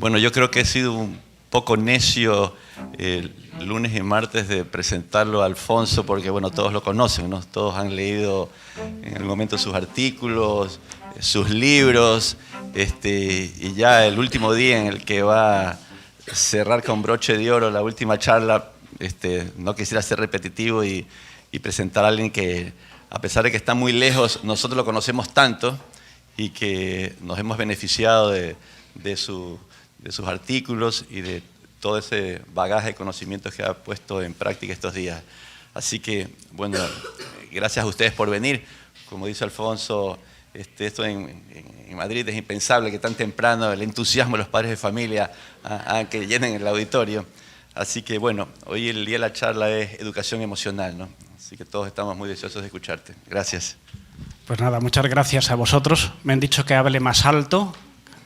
Bueno, yo creo que he sido un poco necio el lunes y martes de presentarlo a Alfonso, porque bueno, todos lo conocen, ¿no? Todos han leído en el momento sus artículos, sus libros, y ya el último día en el que va a cerrar con broche de oro la última charla, no quisiera ser repetitivo y presentar a alguien que, a pesar de que está muy lejos, nosotros lo conocemos tanto y que nos hemos beneficiado de sus artículos y de todo ese bagaje de conocimientos que ha puesto en práctica estos días. Así que, bueno, gracias a ustedes por venir. Como dice Alfonso, esto en Madrid es impensable que tan temprano el entusiasmo de los padres de familia hagan que llenen el auditorio. Así que, bueno, hoy el día de la charla es educación emocional, ¿no? Así que todos estamos muy deseosos de escucharte. Gracias. Pues nada, muchas gracias a vosotros. Me han dicho que hable más alto,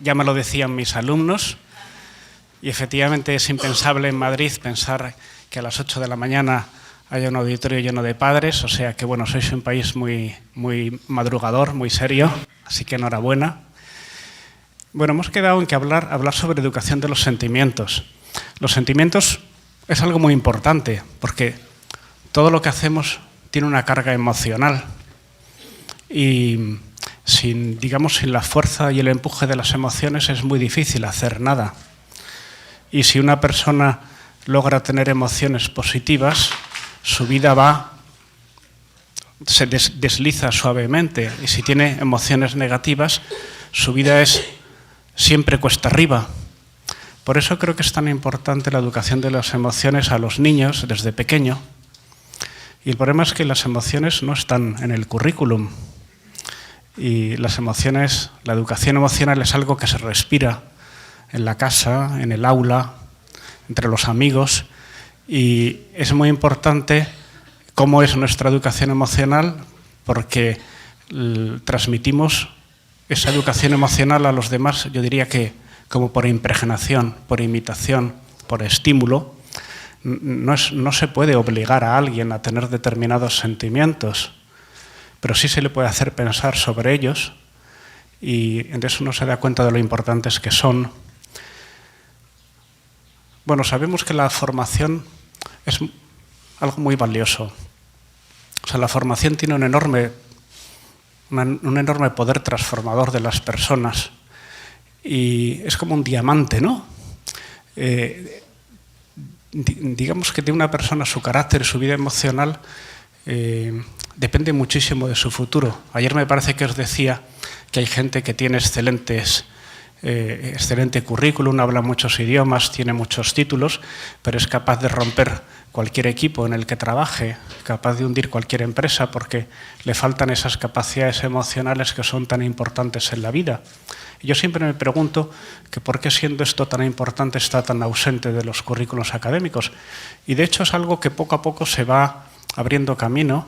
ya me lo decían mis alumnos, y efectivamente es impensable en Madrid pensar que a las 8 de la mañana haya un auditorio lleno de padres, o sea que bueno, sois un país muy madrugador, muy serio, así que enhorabuena. Bueno, hemos quedado en que hablar sobre educación de los sentimientos. Los sentimientos es algo muy importante, porque todo lo que hacemos tiene una carga emocional y sin la fuerza y el empuje de las emociones es muy difícil hacer nada. Y si una persona logra tener emociones positivas, su vida se desliza suavemente, y si tiene emociones negativas, su vida es siempre cuesta arriba. Por eso creo que es tan importante la educación de las emociones a los niños desde pequeño. Y el problema es que las emociones no están en el currículum. Y las emociones, la educación emocional es algo que se respira en la casa, en el aula, entre los amigos. Y es muy importante cómo es nuestra educación emocional, porque transmitimos esa educación emocional a los demás, yo diría que como por impregnación, por imitación, por estímulo. No se puede obligar a alguien a tener determinados sentimientos, pero sí se le puede hacer pensar sobre ellos, y en eso uno se da cuenta de lo importantes que son. Bueno, sabemos que la formación es algo muy valioso. O sea, la formación tiene un enorme poder transformador de las personas, y es como un diamante, ¿no? Digamos que de una persona, su carácter, su vida emocional, depende muchísimo de su futuro. Ayer me parece que os decía que hay gente que tiene excelente currículum, habla muchos idiomas, tiene muchos títulos, pero es capaz de romper cualquier equipo en el que trabaje, capaz de hundir cualquier empresa, porque le faltan esas capacidades emocionales que son tan importantes en la vida. Y yo siempre me pregunto que por qué, siendo esto tan importante, está tan ausente de los currículos académicos. Y de hecho es algo que poco a poco se va abriendo camino,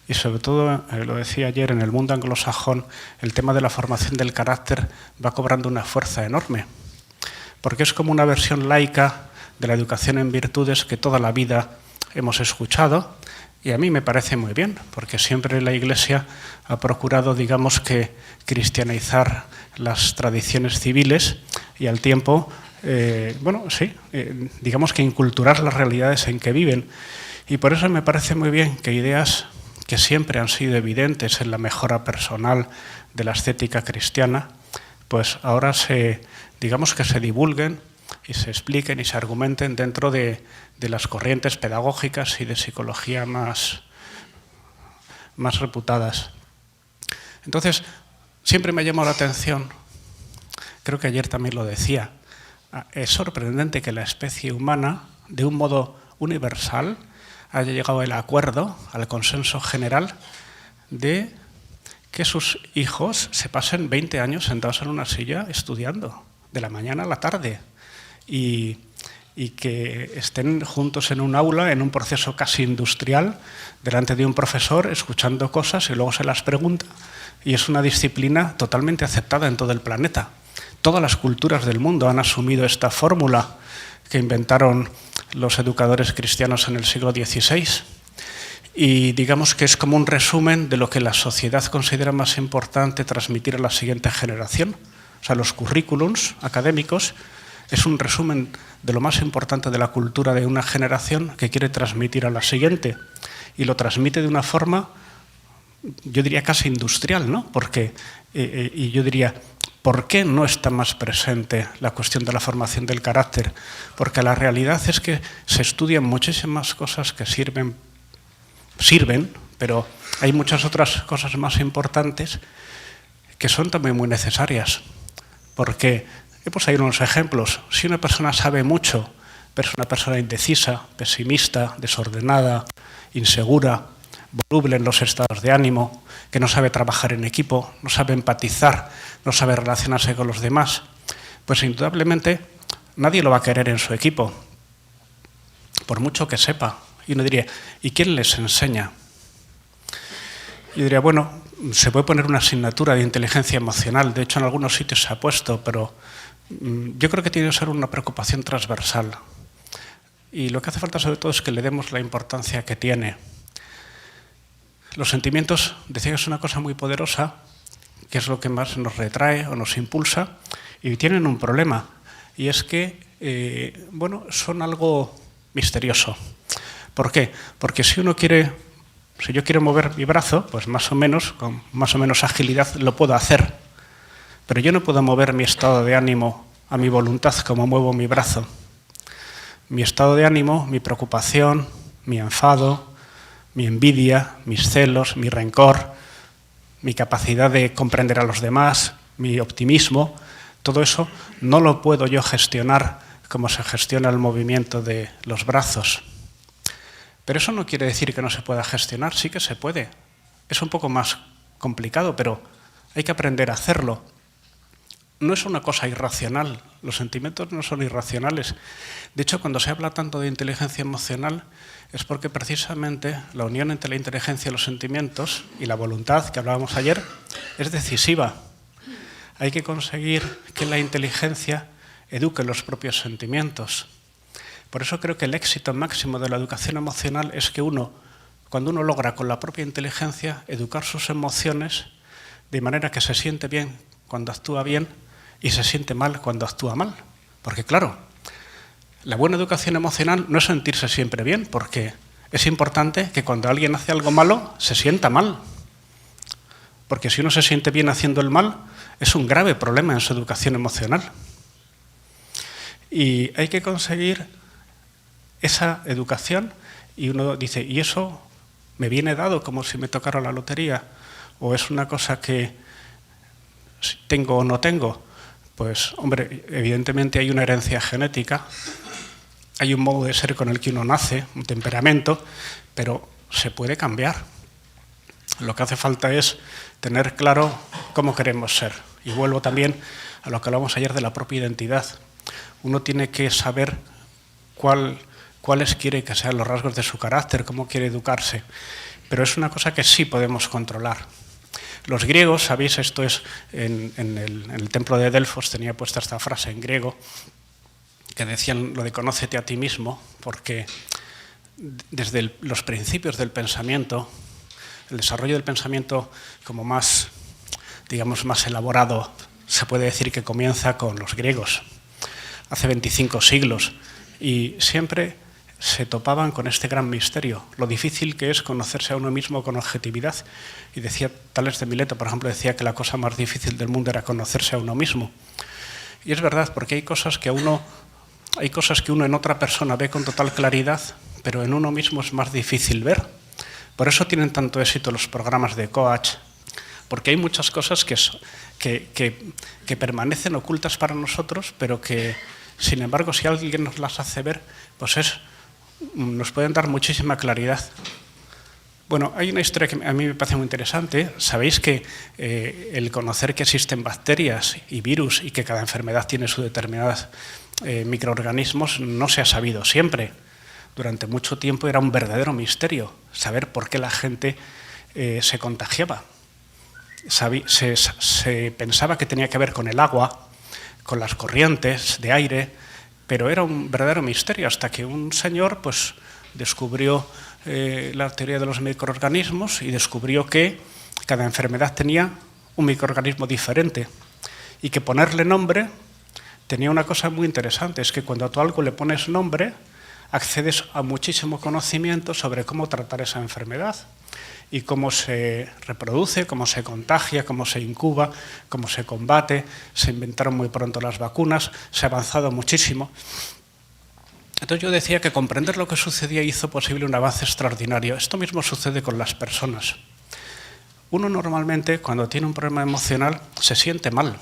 y sobre todo, lo decía ayer, en el mundo anglosajón, el tema de la formación del carácter va cobrando una fuerza enorme, porque es como una versión laica de la educación en virtudes que toda la vida hemos escuchado, y a mí me parece muy bien, porque siempre la Iglesia ha procurado, digamos, que cristianizar las tradiciones civiles y al tiempo, digamos que inculturar las realidades en que viven. Y por eso me parece muy bien que ideas que siempre han sido evidentes en la mejora personal de la estética cristiana, pues ahora digamos que se divulguen y se expliquen y se argumenten dentro de las corrientes pedagógicas y de psicología más reputadas. Entonces, siempre me ha llamado la atención, creo que ayer también lo decía, es sorprendente que la especie humana, de un modo universal, haya llegado al acuerdo, al consenso general, de que sus hijos se pasen 20 años sentados en una silla estudiando, de la mañana a la tarde, y que estén juntos en un aula, en un proceso casi industrial, delante de un profesor, escuchando cosas y luego se las pregunta, y es una disciplina totalmente aceptada en todo el planeta. Todas las culturas del mundo han asumido esta fórmula que inventaron los educadores cristianos en el siglo XVI, y digamos que es como un resumen de lo que la sociedad considera más importante transmitir a la siguiente generación. O sea, los currículums académicos Es un resumen de lo más importante de la cultura de una generación que quiere transmitir a la siguiente. Y lo transmite de una forma, yo diría casi industrial, ¿no? Porque, y yo diría, ¿por qué no está más presente la cuestión de la formación del carácter? Porque la realidad es que se estudian muchísimas cosas que sirven, pero hay muchas otras cosas más importantes que son también muy necesarias. Porque, pues hay unos ejemplos. Si una persona sabe mucho, pero es una persona indecisa, pesimista, desordenada, insegura, voluble en los estados de ánimo, que no sabe trabajar en equipo, no sabe empatizar, no sabe relacionarse con los demás, pues indudablemente nadie lo va a querer en su equipo, por mucho que sepa. Y uno diría, ¿y quién les enseña? Yo diría, bueno, se puede poner una asignatura de inteligencia emocional, de hecho en algunos sitios se ha puesto, pero yo creo que tiene que ser una preocupación transversal. Y lo que hace falta sobre todo es que le demos la importancia que tiene. Los sentimientos, decía que es una cosa muy poderosa, que es lo que más nos retrae o nos impulsa, y tienen un problema, y es que, bueno, son algo misterioso. ¿Por qué? Porque si yo quiero mover mi brazo, pues más o menos, con más o menos agilidad lo puedo hacer, pero yo no puedo mover mi estado de ánimo a mi voluntad como muevo mi brazo. Mi estado de ánimo, mi preocupación, mi enfado, mi envidia, mis celos, mi rencor, mi capacidad de comprender a los demás, mi optimismo, todo eso no lo puedo yo gestionar como se gestiona el movimiento de los brazos. Pero eso no quiere decir que no se pueda gestionar, sí que se puede. Es un poco más complicado, pero hay que aprender a hacerlo. No es una cosa irracional, los sentimientos no son irracionales. De hecho, cuando se habla tanto de inteligencia emocional es porque precisamente la unión entre la inteligencia y los sentimientos y la voluntad, que hablábamos ayer, es decisiva. Hay que conseguir que la inteligencia eduque los propios sentimientos. Por eso creo que el éxito máximo de la educación emocional es que cuando uno logra con la propia inteligencia educar sus emociones de manera que se siente bien cuando actúa bien y se siente mal cuando actúa mal. Porque claro, la buena educación emocional no es sentirse siempre bien, porque es importante que cuando alguien hace algo malo se sienta mal. Porque si uno se siente bien haciendo el mal, es un grave problema en su educación emocional. Y hay que conseguir esa educación y uno dice, ¿y eso me viene dado como si me tocara la lotería? ¿O es una cosa que tengo o no tengo? Pues, hombre, evidentemente hay una herencia genética, hay un modo de ser con el que uno nace, un temperamento, pero se puede cambiar. Lo que hace falta es tener claro cómo queremos ser. Y vuelvo también a lo que hablamos ayer de la propia identidad. Uno tiene que saber cuáles quiere que sean los rasgos de su carácter, cómo quiere educarse. Pero es una cosa que sí podemos controlar. Los griegos, sabéis, esto es en el templo de Delfos, tenía puesta esta frase en griego, que decían lo de conócete a ti mismo, porque desde los principios del pensamiento, el desarrollo del pensamiento como más, digamos, más elaborado, se puede decir que comienza con los griegos, hace 25 siglos, y siempre se topaban con este gran misterio, lo difícil que es conocerse a uno mismo con objetividad. Y decía Tales de Mileto, por ejemplo, decía que la cosa más difícil del mundo era conocerse a uno mismo. Y es verdad, porque hay cosas que uno en otra persona ve con total claridad, pero en uno mismo es más difícil ver. Por eso tienen tanto éxito los programas de coach, porque hay muchas cosas que permanecen ocultas para nosotros, pero que, sin embargo, si alguien nos las hace ver, pues nos pueden dar muchísima claridad. Bueno, hay una historia que a mí me parece muy interesante. Sabéis que el conocer que existen bacterias y virus y que cada enfermedad tiene sus determinados microorganismos no se ha sabido siempre. Durante mucho tiempo era un verdadero misterio saber por qué la gente se contagiaba. Se pensaba que tenía que ver con el agua, con las corrientes de aire, pero era un verdadero misterio hasta que un señor pues, descubrió la teoría de los microorganismos y descubrió que cada enfermedad tenía un microorganismo diferente y que ponerle nombre tenía una cosa muy interesante, es que cuando tú a algo le pones nombre, accedes a muchísimo conocimiento sobre cómo tratar esa enfermedad y cómo se reproduce, cómo se contagia, cómo se incuba, cómo se combate. Se inventaron muy pronto las vacunas, se ha avanzado muchísimo. Entonces yo decía que comprender lo que sucedía hizo posible un avance extraordinario. Esto mismo sucede con las personas. Uno normalmente, cuando tiene un problema emocional, se siente mal.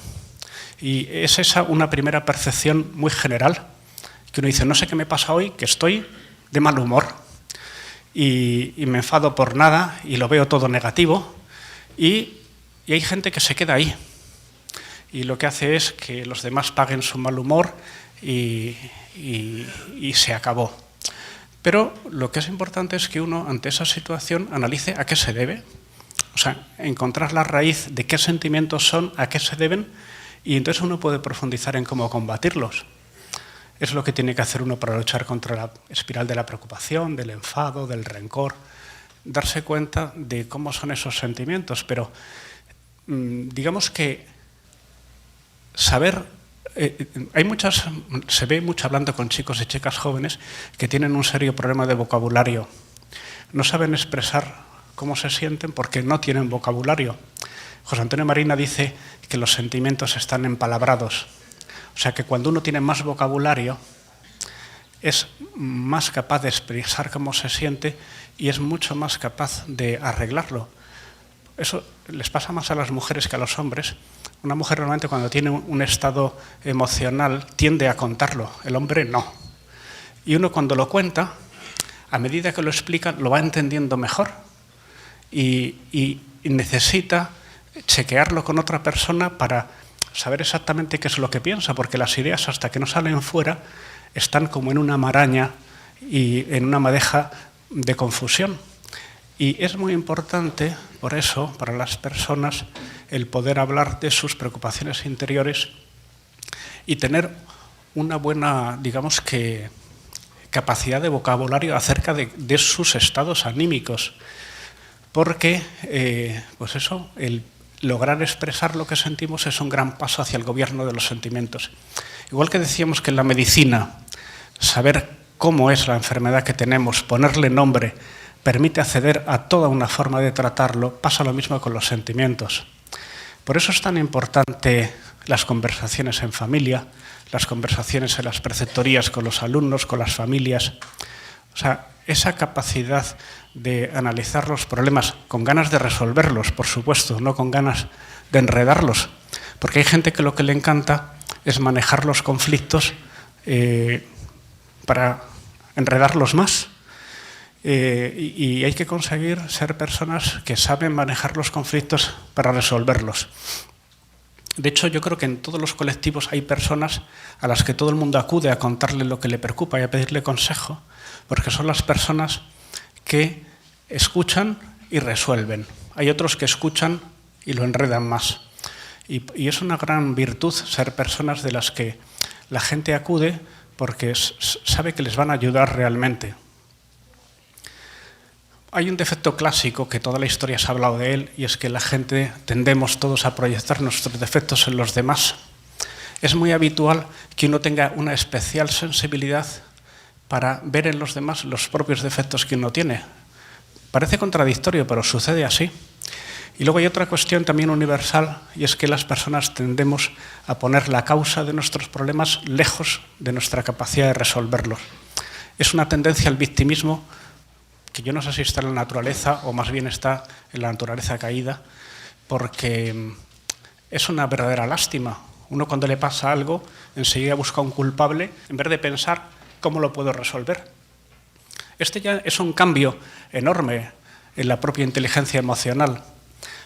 Y es esa una primera percepción muy general, que uno dice, no sé qué me pasa hoy, que estoy de mal humor y me enfado por nada y lo veo todo negativo y hay gente que se queda ahí y lo que hace es que los demás paguen su mal humor y se acabó. Pero lo que es importante es que uno, ante esa situación, analice a qué se debe, o sea, encontrar la raíz de qué sentimientos son, a qué se deben, y entonces uno puede profundizar en cómo combatirlos. Es lo que tiene que hacer uno para luchar contra la espiral de la preocupación, del enfado, del rencor, darse cuenta de cómo son esos sentimientos, pero digamos que saber, se ve mucho hablando con chicos y chicas jóvenes que tienen un serio problema de vocabulario. No saben expresar cómo se sienten porque no tienen vocabulario. José Antonio Marina dice que los sentimientos están empalabrados. O sea que cuando uno tiene más vocabulario es más capaz de expresar cómo se siente y es mucho más capaz de arreglarlo. Eso les pasa más a las mujeres que a los hombres. Una mujer normalmente cuando tiene un estado emocional tiende a contarlo, el hombre no. Y uno cuando lo cuenta, a medida que lo explica, lo va entendiendo mejor y necesita chequearlo con otra persona para saber exactamente qué es lo que piensa, porque las ideas hasta que no salen fuera están como en una maraña y en una madeja de confusión. Y es muy importante, por eso, para las personas, el poder hablar de sus preocupaciones interiores y tener una buena, digamos que, capacidad de vocabulario acerca de sus estados anímicos. Porque, pues eso, el lograr expresar lo que sentimos es un gran paso hacia el gobierno de los sentimientos. Igual que decíamos que en la medicina, saber cómo es la enfermedad que tenemos, ponerle nombre, permite acceder a toda una forma de tratarlo, pasa lo mismo con los sentimientos. Por eso es tan importante las conversaciones en familia, las conversaciones en las preceptorías con los alumnos, con las familias. O sea, esa capacidad de analizar los problemas con ganas de resolverlos, por supuesto, no con ganas de enredarlos, porque hay gente que lo que le encanta es manejar los conflictos para enredarlos más. Y hay que conseguir ser personas que saben manejar los conflictos para resolverlos. De hecho, yo creo que en todos los colectivos hay personas a las que todo el mundo acude a contarle lo que le preocupa y a pedirle consejo, porque son las personas que escuchan y resuelven. Hay otros que escuchan y lo enredan más. Y es una gran virtud ser personas de las que la gente acude porque sabe que les van a ayudar realmente. Hay un defecto clásico que toda la historia se ha hablado de él y es que la gente tendemos todos a proyectar nuestros defectos en los demás. Es muy habitual que uno tenga una especial sensibilidad para ver en los demás los propios defectos que uno tiene. Parece contradictorio, pero sucede así. Y luego hay otra cuestión también universal y es que las personas tendemos a poner la causa de nuestros problemas lejos de nuestra capacidad de resolverlos. Es una tendencia al victimismo que yo no sé si está en la naturaleza o más bien está en la naturaleza caída, porque es una verdadera lástima. Uno cuando le pasa algo, enseguida busca un culpable en vez de pensar cómo lo puedo resolver. Este ya es un cambio enorme en la propia inteligencia emocional.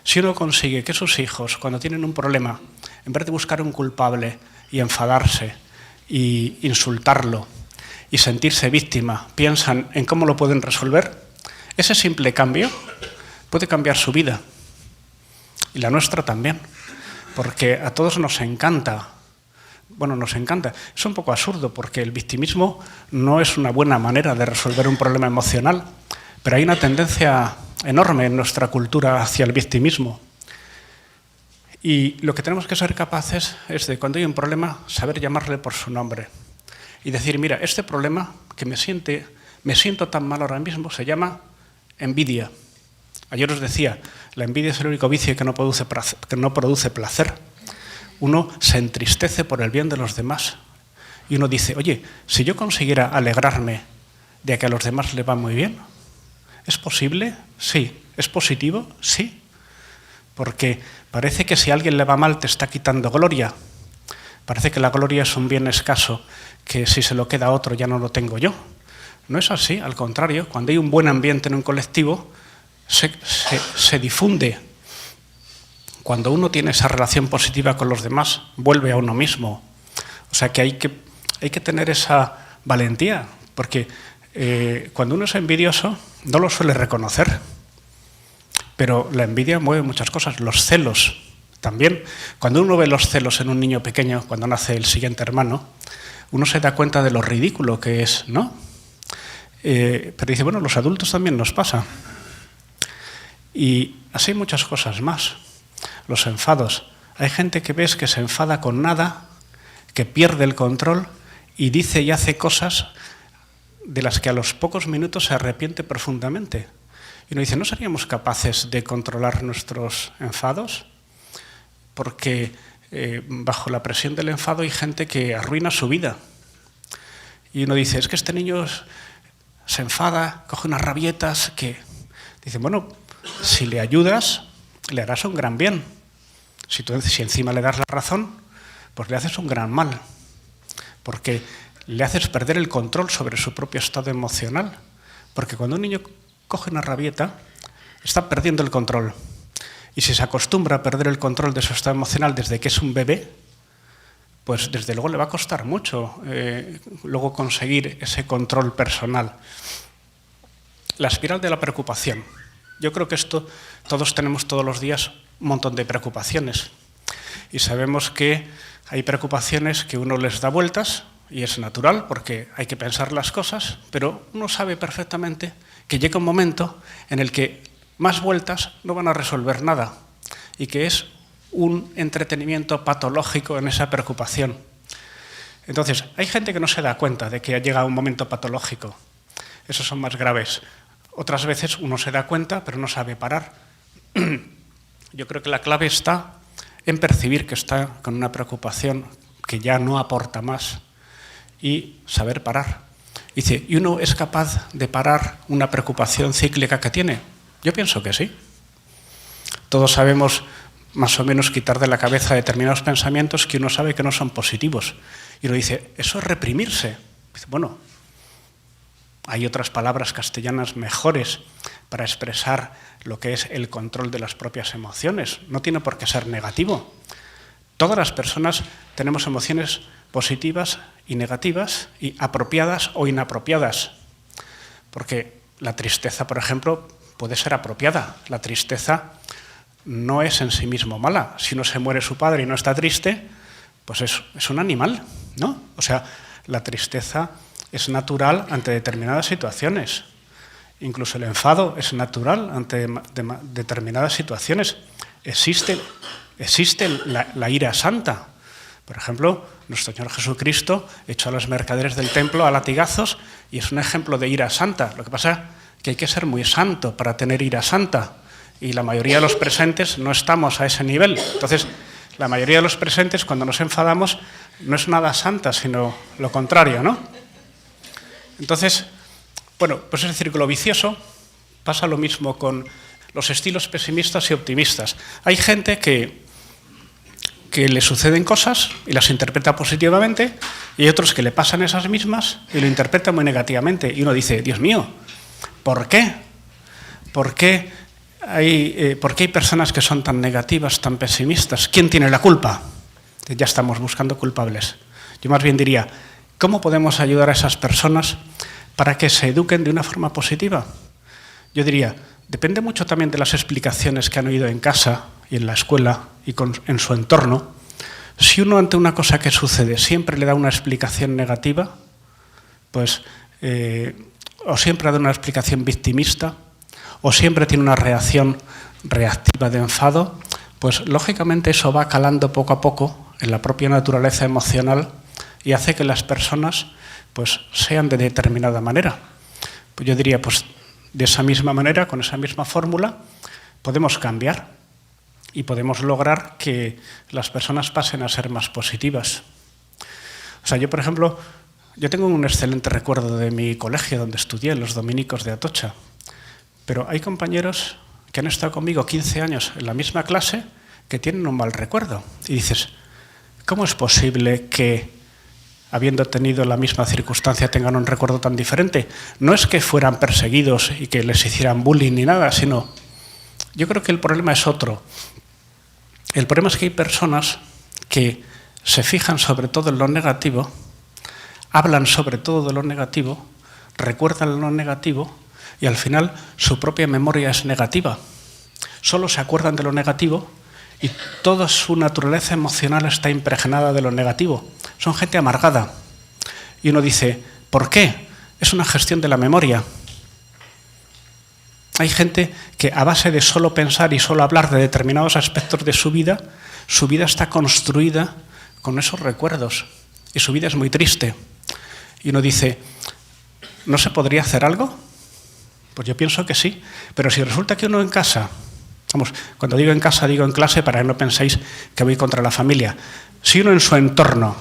Si uno consigue que sus hijos, cuando tienen un problema, en vez de buscar un culpable y enfadarse y insultarlo, y sentirse víctima, piensan en cómo lo pueden resolver, ese simple cambio puede cambiar su vida. Y la nuestra también. Porque a todos nos encanta. Bueno, nos encanta. Es un poco absurdo porque el victimismo no es una buena manera de resolver un problema emocional, pero hay una tendencia enorme en nuestra cultura hacia el victimismo. Y lo que tenemos que ser capaces es de, cuando hay un problema, saber llamarle por su nombre. Y decir, mira, este problema que me siento tan mal ahora mismo, se llama envidia. Ayer os decía, la envidia es el único vicio que no produce placer. Uno se entristece por el bien de los demás. Y uno dice, oye, si yo consiguiera alegrarme de que a los demás les va muy bien, ¿es posible? Sí. ¿Es positivo? Sí. Porque parece que si a alguien le va mal te está quitando gloria. Parece que la gloria es un bien escaso, que si se lo queda a otro ya no lo tengo yo. No es así, al contrario, cuando hay un buen ambiente en un colectivo, se difunde. Cuando uno tiene esa relación positiva con los demás, vuelve a uno mismo. O sea que hay que tener esa valentía, porque cuando uno es envidioso no lo suele reconocer. Pero la envidia mueve muchas cosas, los celos también. Cuando uno ve los celos en un niño pequeño, cuando nace el siguiente hermano, uno se da cuenta de lo ridículo que es, ¿no? Pero dice, bueno, los adultos también nos pasa. Y así hay muchas cosas más. Los enfados. Hay gente que ves que se enfada con nada, que pierde el control y dice y hace cosas de las que a los pocos minutos se arrepiente profundamente. Y uno dice, ¿no seríamos capaces de controlar nuestros enfados? Porque bajo la presión del enfado hay gente que arruina su vida. Y uno dice, es que este niño se enfada, coge unas rabietas que... Dice, bueno, si le ayudas, le harás un gran bien. Si encima le das la razón, pues le haces un gran mal. Porque le haces perder el control sobre su propio estado emocional. Porque cuando un niño coge una rabieta, está perdiendo el control. Y si se acostumbra a perder el control de su estado emocional desde que es un bebé, pues desde luego le va a costar mucho luego conseguir ese control personal. La espiral de la preocupación. Yo creo que esto, todos tenemos todos los días un montón de preocupaciones. Y sabemos que hay preocupaciones que uno les da vueltas, y es natural porque hay que pensar las cosas, pero uno sabe perfectamente que llega un momento en el que más vueltas no van a resolver nada y que es un entretenimiento patológico en esa preocupación. Entonces, hay gente que no se da cuenta de que ha llegado un momento patológico. Esos son más graves. Otras veces uno se da cuenta, pero no sabe parar. Yo creo que la clave está en percibir que está con una preocupación que ya no aporta más y saber parar. Dice, ¿y uno es capaz de parar una preocupación cíclica que tiene? Yo pienso que sí. Todos sabemos más o menos quitar de la cabeza determinados pensamientos que uno sabe que no son positivos. Y uno dice, ¿eso es reprimirse? Dice, bueno, hay otras palabras castellanas mejores para expresar lo que es el control de las propias emociones. No tiene por qué ser negativo. Todas las personas tenemos emociones positivas y negativas, y apropiadas o inapropiadas. Porque la tristeza, por ejemplo, puede ser apropiada. La tristeza no es en sí mismo mala. Si uno se muere su padre y no está triste, pues es un animal, ¿no? O sea, la tristeza es natural ante determinadas situaciones. Incluso el enfado es natural ante determinadas situaciones. Existe la ira santa. Por ejemplo, nuestro Señor Jesucristo echó a los mercaderes del templo a latigazos y es un ejemplo de ira santa. Lo que pasa es que hay que ser muy santo para tener ira santa y la mayoría de los presentes no estamos a ese nivel. Entonces, la mayoría de los presentes, cuando nos enfadamos, no es nada santa, sino lo contrario, ¿no? Entonces, bueno, pues ese círculo vicioso. Pasa lo mismo con los estilos pesimistas y optimistas. Hay gente que le suceden cosas y las interpreta positivamente, y hay otros que le pasan esas mismas y lo interpretan muy negativamente. Y uno dice, Dios mío, ¿por qué? ¿Por qué hay personas que son tan negativas, tan pesimistas? ¿Quién tiene la culpa? Ya estamos buscando culpables. Yo más bien diría, ¿cómo podemos ayudar a esas personas para que se eduquen de una forma positiva? Yo diría, depende mucho también de las explicaciones que han oído en casa y en la escuela y en su entorno. Si uno ante una cosa que sucede siempre le da una explicación negativa, pues o siempre da una explicación victimista, o siempre tiene una reacción reactiva de enfado, pues lógicamente eso va calando poco a poco en la propia naturaleza emocional y hace que las personas pues sean de determinada manera. Pues yo diría, pues de esa misma manera, con esa misma fórmula, podemos cambiar y podemos lograr que las personas pasen a ser más positivas. O sea, yo, por ejemplo, yo tengo un excelente recuerdo de mi colegio donde estudié, los dominicos de Atocha, pero hay compañeros que han estado conmigo 15 años en la misma clase que tienen un mal recuerdo. Y dices, ¿cómo es posible que, habiendo tenido la misma circunstancia, tengan un recuerdo tan diferente? No es que fueran perseguidos y que les hicieran bullying ni nada, sino yo creo que el problema es otro. El problema es que hay personas que se fijan sobre todo en lo negativo, hablan sobre todo de lo negativo, recuerdan lo negativo y al final su propia memoria es negativa. Solo se acuerdan de lo negativo y toda su naturaleza emocional está impregnada de lo negativo. Son gente amargada. Y uno dice, ¿por qué? Es una gestión de la memoria. Hay gente que a base de solo pensar y solo hablar de determinados aspectos de su vida está construida con esos recuerdos y su vida es muy triste. Y uno dice, ¿no se podría hacer algo? Pues yo pienso que sí, pero si resulta que uno en casa, vamos, cuando digo en casa digo en clase para que no penséis que voy contra la familia, si uno en su entorno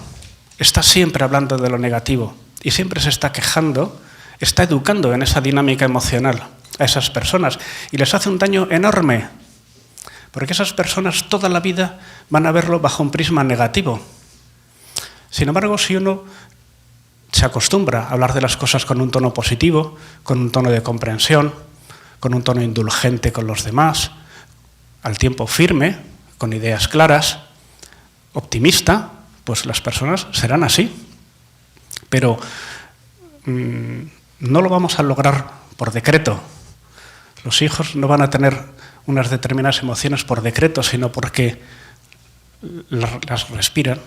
está siempre hablando de lo negativo y siempre se está quejando, está educando en esa dinámica emocional a esas personas y les hace un daño enorme, porque esas personas toda la vida van a verlo bajo un prisma negativo. Sin embargo, si uno se acostumbra a hablar de las cosas con un tono positivo, con un tono de comprensión, con un tono indulgente con los demás, al tiempo firme, con ideas claras, optimista, pues las personas serán así. Pero no lo vamos a lograr por decreto. Los hijos no van a tener unas determinadas emociones por decreto, sino porque las respiran.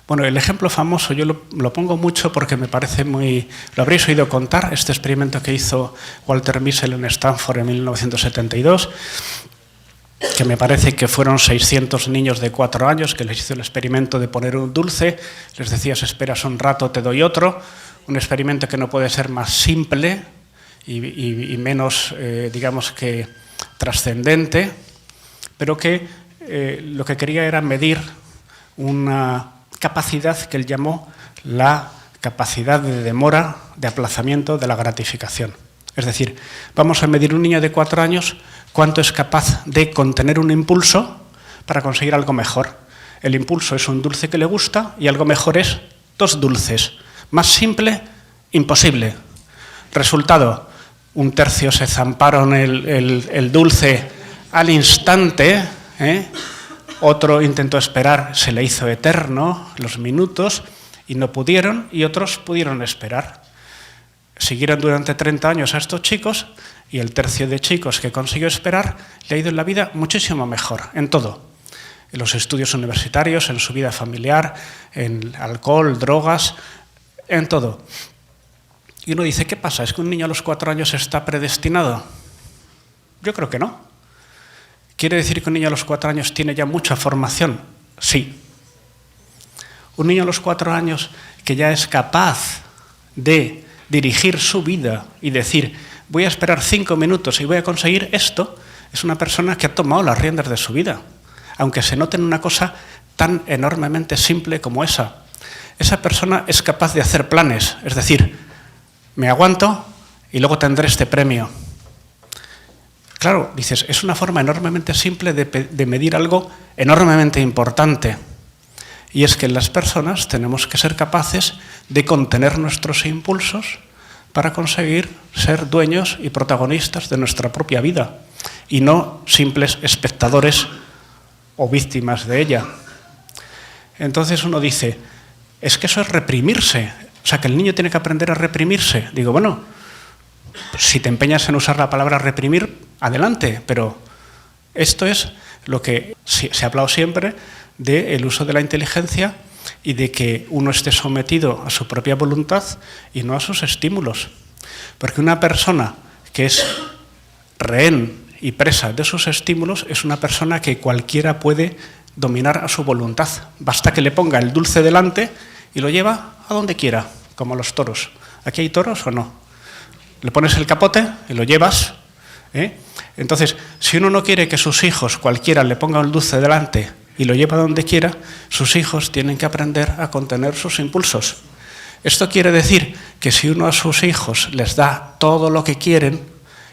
Bueno, el ejemplo famoso yo lo pongo mucho porque me parece muy... Lo habréis oído contar, este experimento que hizo Walter Mischel en Stanford en 1972, que me parece que fueron 600 niños de 4 años que les hizo el experimento de poner un dulce, les decías esperas un rato, te doy otro, un experimento que no puede ser más simple y menos, digamos que, trascendente, pero que lo que quería era medir una capacidad que él llamó la capacidad de demora, de aplazamiento de la gratificación. Es decir, vamos a medir un niño de 4 años cuánto es capaz de contener un impulso para conseguir algo mejor. El impulso es un dulce que le gusta y algo mejor es 2 dulces. Más simple, imposible. Resultado, 1/3 se zamparon el dulce al instante, otro intentó esperar, se le hizo eterno los minutos y no pudieron, y otros pudieron esperar. Siguieron durante 30 años a estos chicos y el tercio de chicos que consiguió esperar le ha ido en la vida muchísimo mejor, en todo. En los estudios universitarios, en su vida familiar, en alcohol, drogas, en todo. Y uno dice, ¿qué pasa? ¿Es que un niño a los 4 años está predestinado? Yo creo que no. ¿Quiere decir que un niño a los 4 años tiene ya mucha formación? Sí. Un niño a los 4 años que ya es capaz de dirigir su vida y decir, voy a esperar 5 minutos y voy a conseguir esto, es una persona que ha tomado las riendas de su vida, aunque se note en una cosa tan enormemente simple como esa. Esa persona es capaz de hacer planes, es decir, me aguanto y luego tendré este premio. Claro, dices, es una forma enormemente simple de medir algo enormemente importante. Y es que las personas tenemos que ser capaces de contener nuestros impulsos para conseguir ser dueños y protagonistas de nuestra propia vida y no simples espectadores o víctimas de ella. Entonces uno dice, es que eso es reprimirse, o sea, que el niño tiene que aprender a reprimirse. Digo, bueno, si te empeñas en usar la palabra reprimir, adelante, pero esto es lo que se ha hablado siempre del uso de la inteligencia y de que uno esté sometido a su propia voluntad y no a sus estímulos. Porque una persona que es rehén y presa de sus estímulos, es una persona que cualquiera puede dominar a su voluntad. Basta que le ponga el dulce delante y lo lleva a donde quiera, como los toros. ¿Aquí hay toros o no? Le pones el capote y lo llevas, ¿eh? Entonces, si uno no quiere que sus hijos, cualquiera, le ponga el dulce delante y lo lleva donde quiera, sus hijos tienen que aprender a contener sus impulsos. Esto quiere decir que si uno a sus hijos les da todo lo que quieren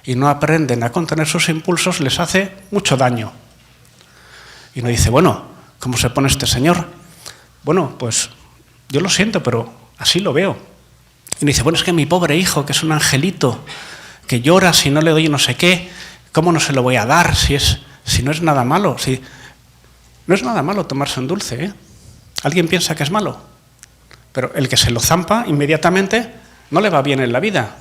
y no aprenden a contener sus impulsos, les hace mucho daño. Y uno dice, bueno, ¿cómo se pone este señor? Bueno, pues yo lo siento, pero así lo veo. Y uno dice, bueno, es que mi pobre hijo, que es un angelito, que llora si no le doy no sé qué, ¿cómo no se lo voy a dar si no es nada malo? No es nada malo tomarse un dulce, ¿eh? ¿Alguien piensa que es malo? Pero el que se lo zampa inmediatamente no le va bien en la vida.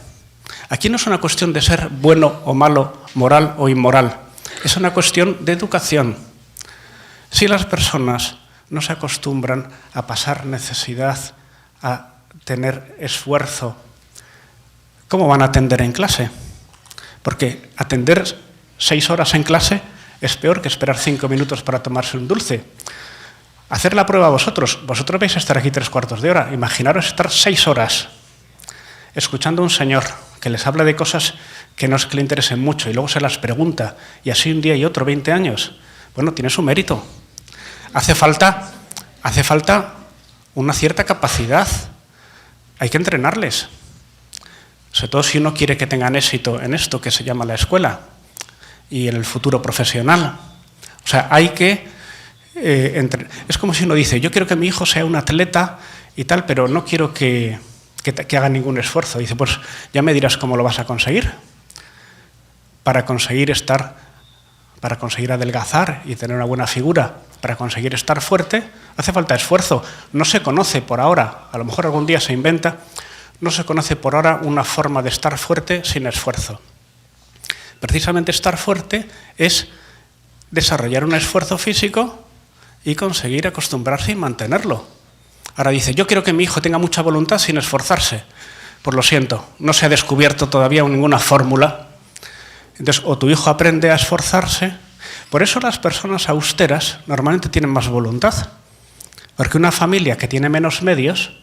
Aquí no es una cuestión de ser bueno o malo, moral o inmoral. Es una cuestión de educación. Si las personas no se acostumbran a pasar necesidad, a tener esfuerzo, ¿cómo van a atender en clase? Porque atender 6 horas en clase es peor que esperar 5 minutos para tomarse un dulce. Hacer la prueba vosotros. Vosotros vais a estar aquí 3/4 de hora. Imaginaros estar 6 horas escuchando a un señor que les habla de cosas que no es que le interesen mucho y luego se las pregunta, y así un día y otro, 20 años. Bueno, tiene su mérito. Hace falta una cierta capacidad. Hay que entrenarles. Sobre todo si uno quiere que tengan éxito en esto que se llama la escuela y en el futuro profesional. O sea, hay que... es como si uno dice, yo quiero que mi hijo sea un atleta y tal, pero no quiero que haga ningún esfuerzo. Dice, pues ya me dirás cómo lo vas a conseguir. Para conseguir adelgazar y tener una buena figura, para conseguir estar fuerte, hace falta esfuerzo. No se conoce por ahora, a lo mejor algún día se inventa, no se conoce por ahora una forma de estar fuerte sin esfuerzo. Precisamente estar fuerte es desarrollar un esfuerzo físico y conseguir acostumbrarse y mantenerlo. Ahora dice, yo quiero que mi hijo tenga mucha voluntad sin esforzarse. Pues lo siento, no se ha descubierto todavía ninguna fórmula. Entonces, o tu hijo aprende a esforzarse. Por eso las personas austeras normalmente tienen más voluntad. Porque una familia que tiene menos medios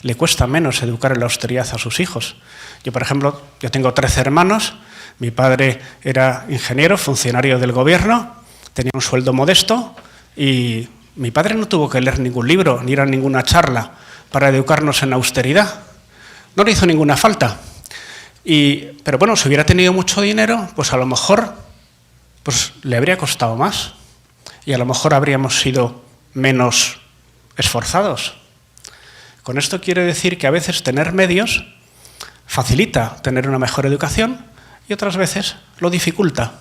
le cuesta menos educar en la austeridad a sus hijos. Yo, por ejemplo, yo tengo 13 hermanos. Mi padre era ingeniero, funcionario del gobierno, tenía un sueldo modesto y mi padre no tuvo que leer ningún libro ni ir a ninguna charla para educarnos en austeridad. No le hizo ninguna falta. Pero bueno, si hubiera tenido mucho dinero, pues a lo mejor pues le habría costado más y a lo mejor habríamos sido menos esforzados. Con esto quiero decir que a veces tener medios facilita tener una mejor educación y otras veces lo dificulta.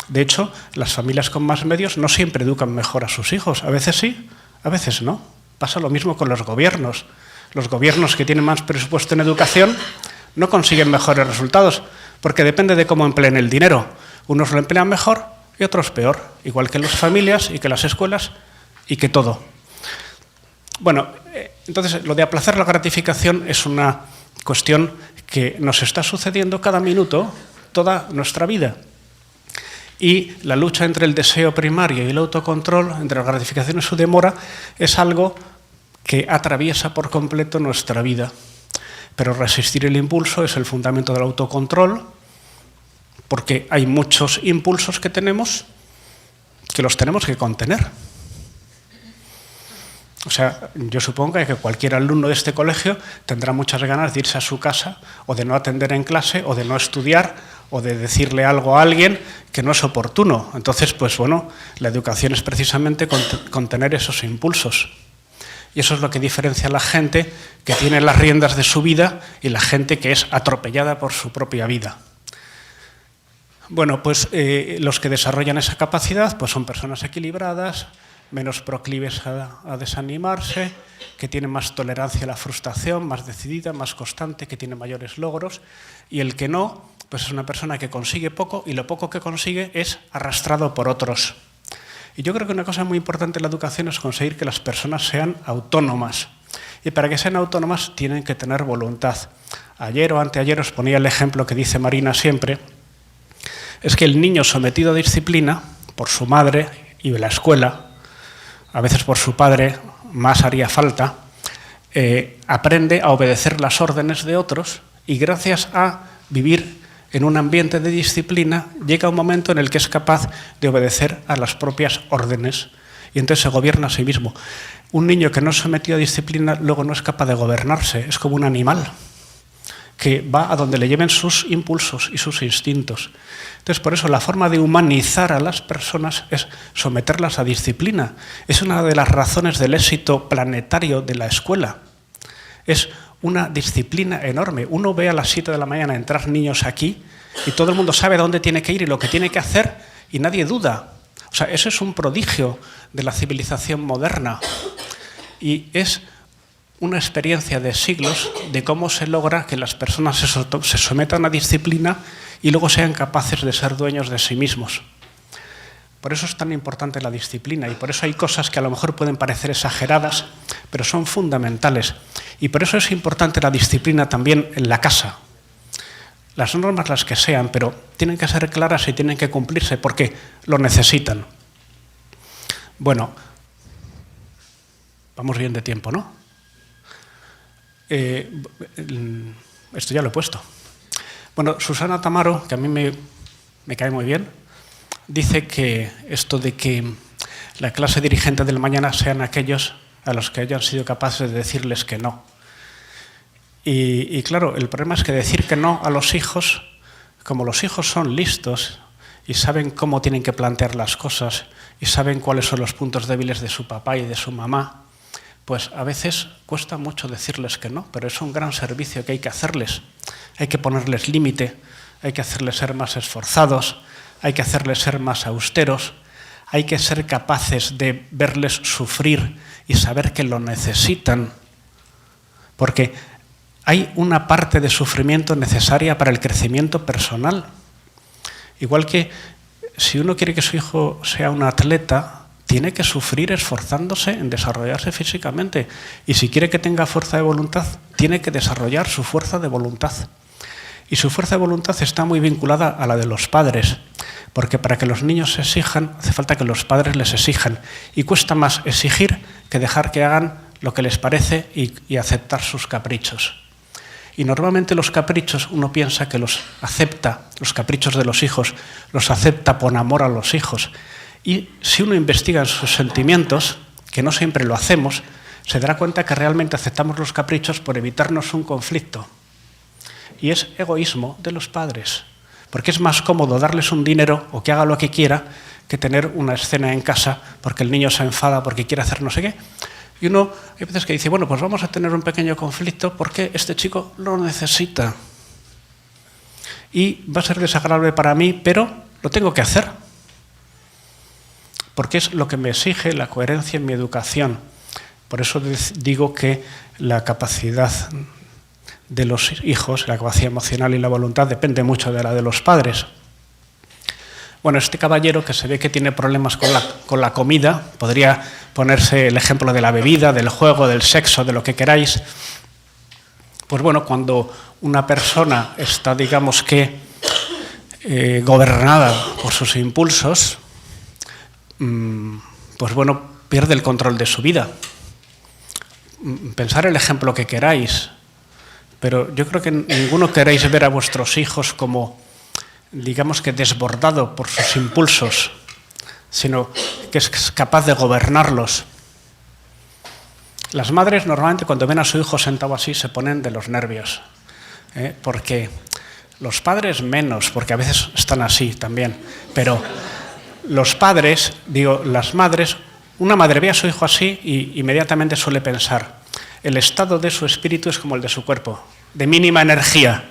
De hecho, las familias con más medios no siempre educan mejor a sus hijos. A veces sí, a veces no. Pasa lo mismo con los gobiernos. Los gobiernos que tienen más presupuesto en educación no consiguen mejores resultados, porque depende de cómo empleen el dinero. Unos lo emplean mejor y otros peor, igual que las familias y que las escuelas y que todo. Bueno, entonces lo de aplazar la gratificación es una cuestión que nos está sucediendo cada minuto, toda nuestra vida. Y la lucha entre el deseo primario y el autocontrol, entre la gratificación y su demora, es algo que atraviesa por completo nuestra vida. Pero resistir el impulso es el fundamento del autocontrol, porque hay muchos impulsos que tenemos que los tenemos que contener. O sea, yo supongo que cualquier alumno de este colegio tendrá muchas ganas de irse a su casa o de no atender en clase o de no estudiar o de decirle algo a alguien que no es oportuno. Entonces, pues bueno, la educación es precisamente contener esos impulsos. Y eso es lo que diferencia a la gente que tiene las riendas de su vida y la gente que es atropellada por su propia vida. Bueno, pues los que desarrollan esa capacidad pues son personas equilibradas, menos proclives a desanimarse, que tienen más tolerancia a la frustración, más decidida, más constante, que tiene mayores logros. Y el que no, pues es una persona que consigue poco y lo poco que consigue es arrastrado por otros. Y yo creo que una cosa muy importante en la educación es conseguir que las personas sean autónomas. Y para que sean autónomas tienen que tener voluntad. Ayer o anteayer os ponía el ejemplo que dice Marina siempre, es que el niño sometido a disciplina por su madre y la escuela, a veces por su padre, más haría falta, aprende a obedecer las órdenes de otros y gracias a vivir en un ambiente de disciplina llega un momento en el que es capaz de obedecer a las propias órdenes y entonces se gobierna a sí mismo. Un niño que no es sometido a disciplina luego no es capaz de gobernarse, es como un animal que va a donde le lleven sus impulsos y sus instintos. Entonces, por eso la forma de humanizar a las personas es someterlas a disciplina. Es una de las razones del éxito planetario de la escuela. Es una disciplina enorme. Uno ve a las 7 de la mañana entrar niños aquí y todo el mundo sabe dónde tiene que ir y lo que tiene que hacer y nadie duda. O sea, eso es un prodigio de la civilización moderna y es una experiencia de siglos de cómo se logra que las personas se sometan a disciplina y luego sean capaces de ser dueños de sí mismos. Por eso es tan importante la disciplina y por eso hay cosas que a lo mejor pueden parecer exageradas, pero son fundamentales. Y por eso es importante la disciplina también en la casa. Las normas las que sean, pero tienen que ser claras y tienen que cumplirse porque lo necesitan. Bueno, vamos bien de tiempo, ¿no? Esto ya lo he puesto. Bueno, Susana Tamaro, que a mí me cae muy bien, dice que esto de que la clase dirigente del mañana sean aquellos a los que hayan sido capaces de decirles que no. Y claro, el problema es que decir que no a los hijos, como los hijos son listos y saben cómo tienen que plantear las cosas y saben cuáles son los puntos débiles de su papá y de su mamá, pues a veces cuesta mucho decirles que no, pero es un gran servicio que hay que hacerles. Hay que ponerles límite, hay que hacerles ser más esforzados, hay que hacerles ser más austeros, hay que ser capaces de verles sufrir y saber que lo necesitan, porque hay una parte de sufrimiento necesaria para el crecimiento personal. Igual que si uno quiere que su hijo sea un atleta, tiene que sufrir esforzándose en desarrollarse físicamente. Y si quiere que tenga fuerza de voluntad, tiene que desarrollar su fuerza de voluntad. Y su fuerza de voluntad está muy vinculada a la de los padres, porque para que los niños se exijan, hace falta que los padres les exijan. Y cuesta más exigir que dejar que hagan lo que les parece y aceptar sus caprichos. Y normalmente los caprichos, uno piensa que los acepta, los caprichos de los hijos, los acepta por amor a los hijos. Y si uno investiga sus sentimientos, que no siempre lo hacemos, se dará cuenta que realmente aceptamos los caprichos por evitarnos un conflicto. Y es egoísmo de los padres, porque es más cómodo darles un dinero o que haga lo que quiera que tener una escena en casa porque el niño se enfada porque quiere hacer no sé qué. Y uno hay veces que dice, bueno, pues vamos a tener un pequeño conflicto porque este chico lo necesita. Y va a ser desagradable para mí, pero lo tengo que hacer. Porque es lo que me exige la coherencia en mi educación. Por eso digo que la capacidad de los hijos, la capacidad emocional y la voluntad depende mucho de la de los padres. Bueno, este caballero que se ve que tiene problemas con la comida, podría ponerse el ejemplo de la bebida, del juego, del sexo, de lo que queráis. Pues bueno, cuando una persona está, digamos que, gobernada por sus impulsos, pues bueno, pierde el control de su vida. Pensar el ejemplo que queráis, pero yo creo que ninguno queréis ver a vuestros hijos como, digamos que desbordado por sus impulsos, sino que es capaz de gobernarlos. Las madres normalmente cuando ven a su hijo sentado así se ponen de los nervios, porque los padres menos, porque a veces están así también, pero los padres, digo, las madres, una madre ve a su hijo así y inmediatamente suele pensar, el estado de su espíritu es como el de su cuerpo, de mínima energía.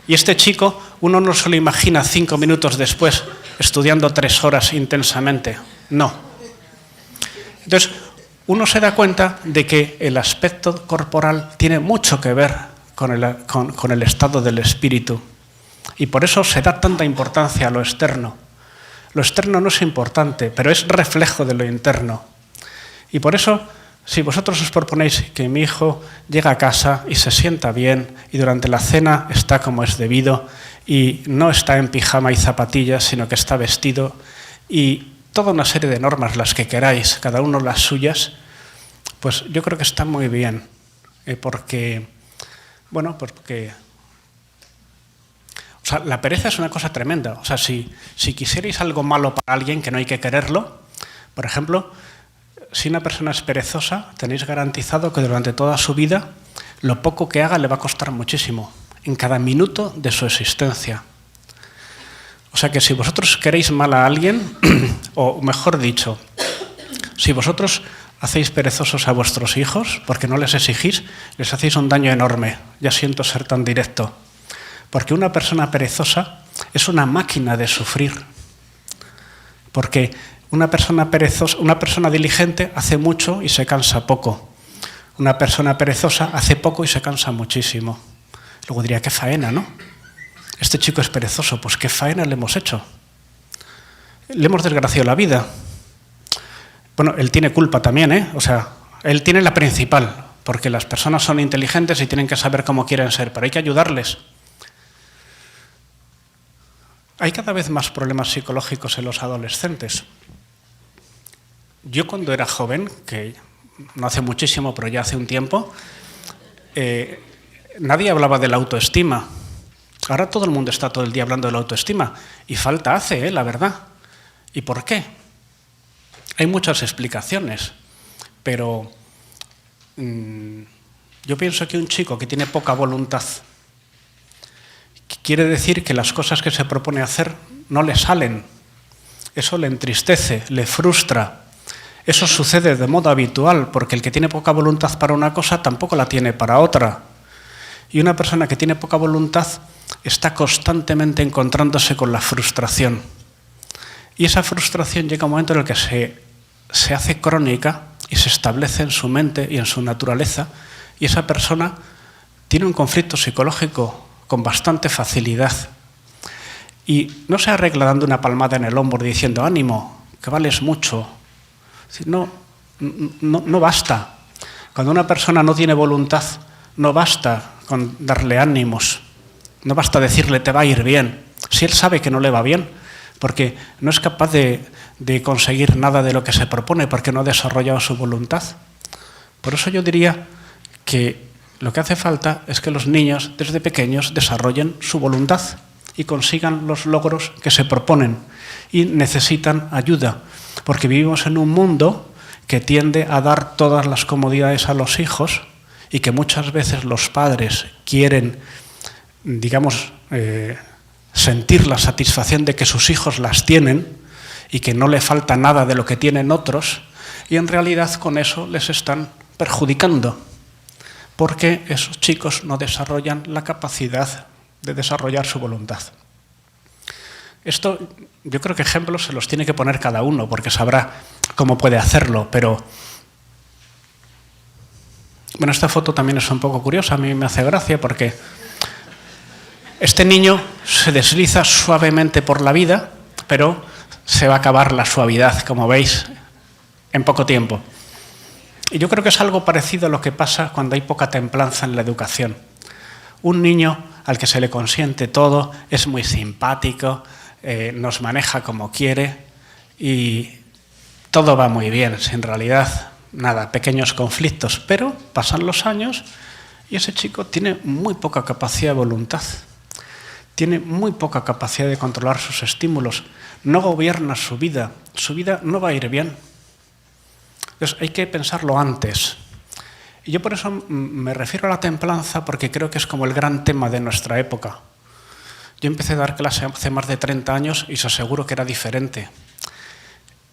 Y este chico, uno no se lo imagina 5 minutos después estudiando 3 horas intensamente. No. Entonces, uno se da cuenta de que el aspecto corporal tiene mucho que ver con el estado del espíritu. Y por eso se da tanta importancia a lo externo. Lo externo no es importante, pero es reflejo de lo interno. Y por eso, si vosotros os proponéis que mi hijo llega a casa y se sienta bien y durante la cena está como es debido y no está en pijama y zapatillas, sino que está vestido, y toda una serie de normas, las que queráis, cada uno las suyas, pues yo creo que está muy bien, porque, bueno, porque o sea, la pereza es una cosa tremenda. O sea, si quisierais algo malo para alguien, que no hay que quererlo, por ejemplo, si una persona es perezosa, tenéis garantizado que durante toda su vida lo poco que haga le va a costar muchísimo, en cada minuto de su existencia. O sea que si vosotros queréis mal a alguien, o mejor dicho, si vosotros hacéis perezosos a vuestros hijos, porque no les exigís, les hacéis un daño enorme. Ya siento ser tan directo. Porque una persona perezosa es una máquina de sufrir. Porque una persona perezosa, una persona diligente hace mucho y se cansa poco. Una persona perezosa hace poco y se cansa muchísimo. Luego diría, qué faena, ¿no? Este chico es perezoso, pues qué faena le hemos hecho. Le hemos desgraciado la vida. Bueno, él tiene culpa también, ¿eh? O sea, él tiene la principal, porque las personas son inteligentes y tienen que saber cómo quieren ser, pero hay que ayudarles. Hay cada vez más problemas psicológicos en los adolescentes. Yo cuando era joven, que no hace muchísimo, pero ya hace un tiempo, nadie hablaba de la autoestima. Ahora todo el mundo está todo el día hablando de la autoestima. Y falta hace, la verdad. ¿Y por qué? Hay muchas explicaciones, pero yo pienso que un chico que tiene poca voluntad quiere decir que las cosas que se propone hacer no le salen. Eso le entristece, le frustra. Eso sucede de modo habitual, porque el que tiene poca voluntad para una cosa tampoco la tiene para otra. Y una persona que tiene poca voluntad está constantemente encontrándose con la frustración. Y esa frustración llega a un momento en el que se hace crónica y se establece en su mente y en su naturaleza, y esa persona tiene un conflicto psicológico con bastante facilidad. Y no se arregla dando una palmada en el hombro diciendo, ánimo, que vales mucho. No basta. Cuando una persona no tiene voluntad, no basta con darle ánimos. No basta decirle, te va a ir bien. Si él sabe que no le va bien, porque no es capaz de conseguir nada de lo que se propone, porque no ha desarrollado su voluntad. Por eso yo diría que lo que hace falta es que los niños desde pequeños desarrollen su voluntad y consigan los logros que se proponen, y necesitan ayuda, porque vivimos en un mundo que tiende a dar todas las comodidades a los hijos y que muchas veces los padres quieren, digamos, sentir la satisfacción de que sus hijos las tienen y que no le falta nada de lo que tienen otros, y en realidad con eso les están perjudicando, porque esos chicos no desarrollan la capacidad de desarrollar su voluntad. Esto, yo creo que ejemplos se los tiene que poner cada uno, porque sabrá cómo puede hacerlo, pero bueno, esta foto también es un poco curiosa, a mí me hace gracia, porque este niño se desliza suavemente por la vida, pero se va a acabar la suavidad, como veis, en poco tiempo. Y yo creo que es algo parecido a lo que pasa cuando hay poca templanza en la educación. Un niño al que se le consiente todo, es muy simpático, nos maneja como quiere y todo va muy bien, en realidad nada, pequeños conflictos, pero pasan los años y ese chico tiene muy poca capacidad de voluntad, tiene muy poca capacidad de controlar sus estímulos, no gobierna su vida no va a ir bien. Entonces hay que pensarlo antes. Y yo por eso me refiero a la templanza, porque creo que es como el gran tema de nuestra época. Yo empecé a dar clase hace más de 30 años y os aseguro que era diferente.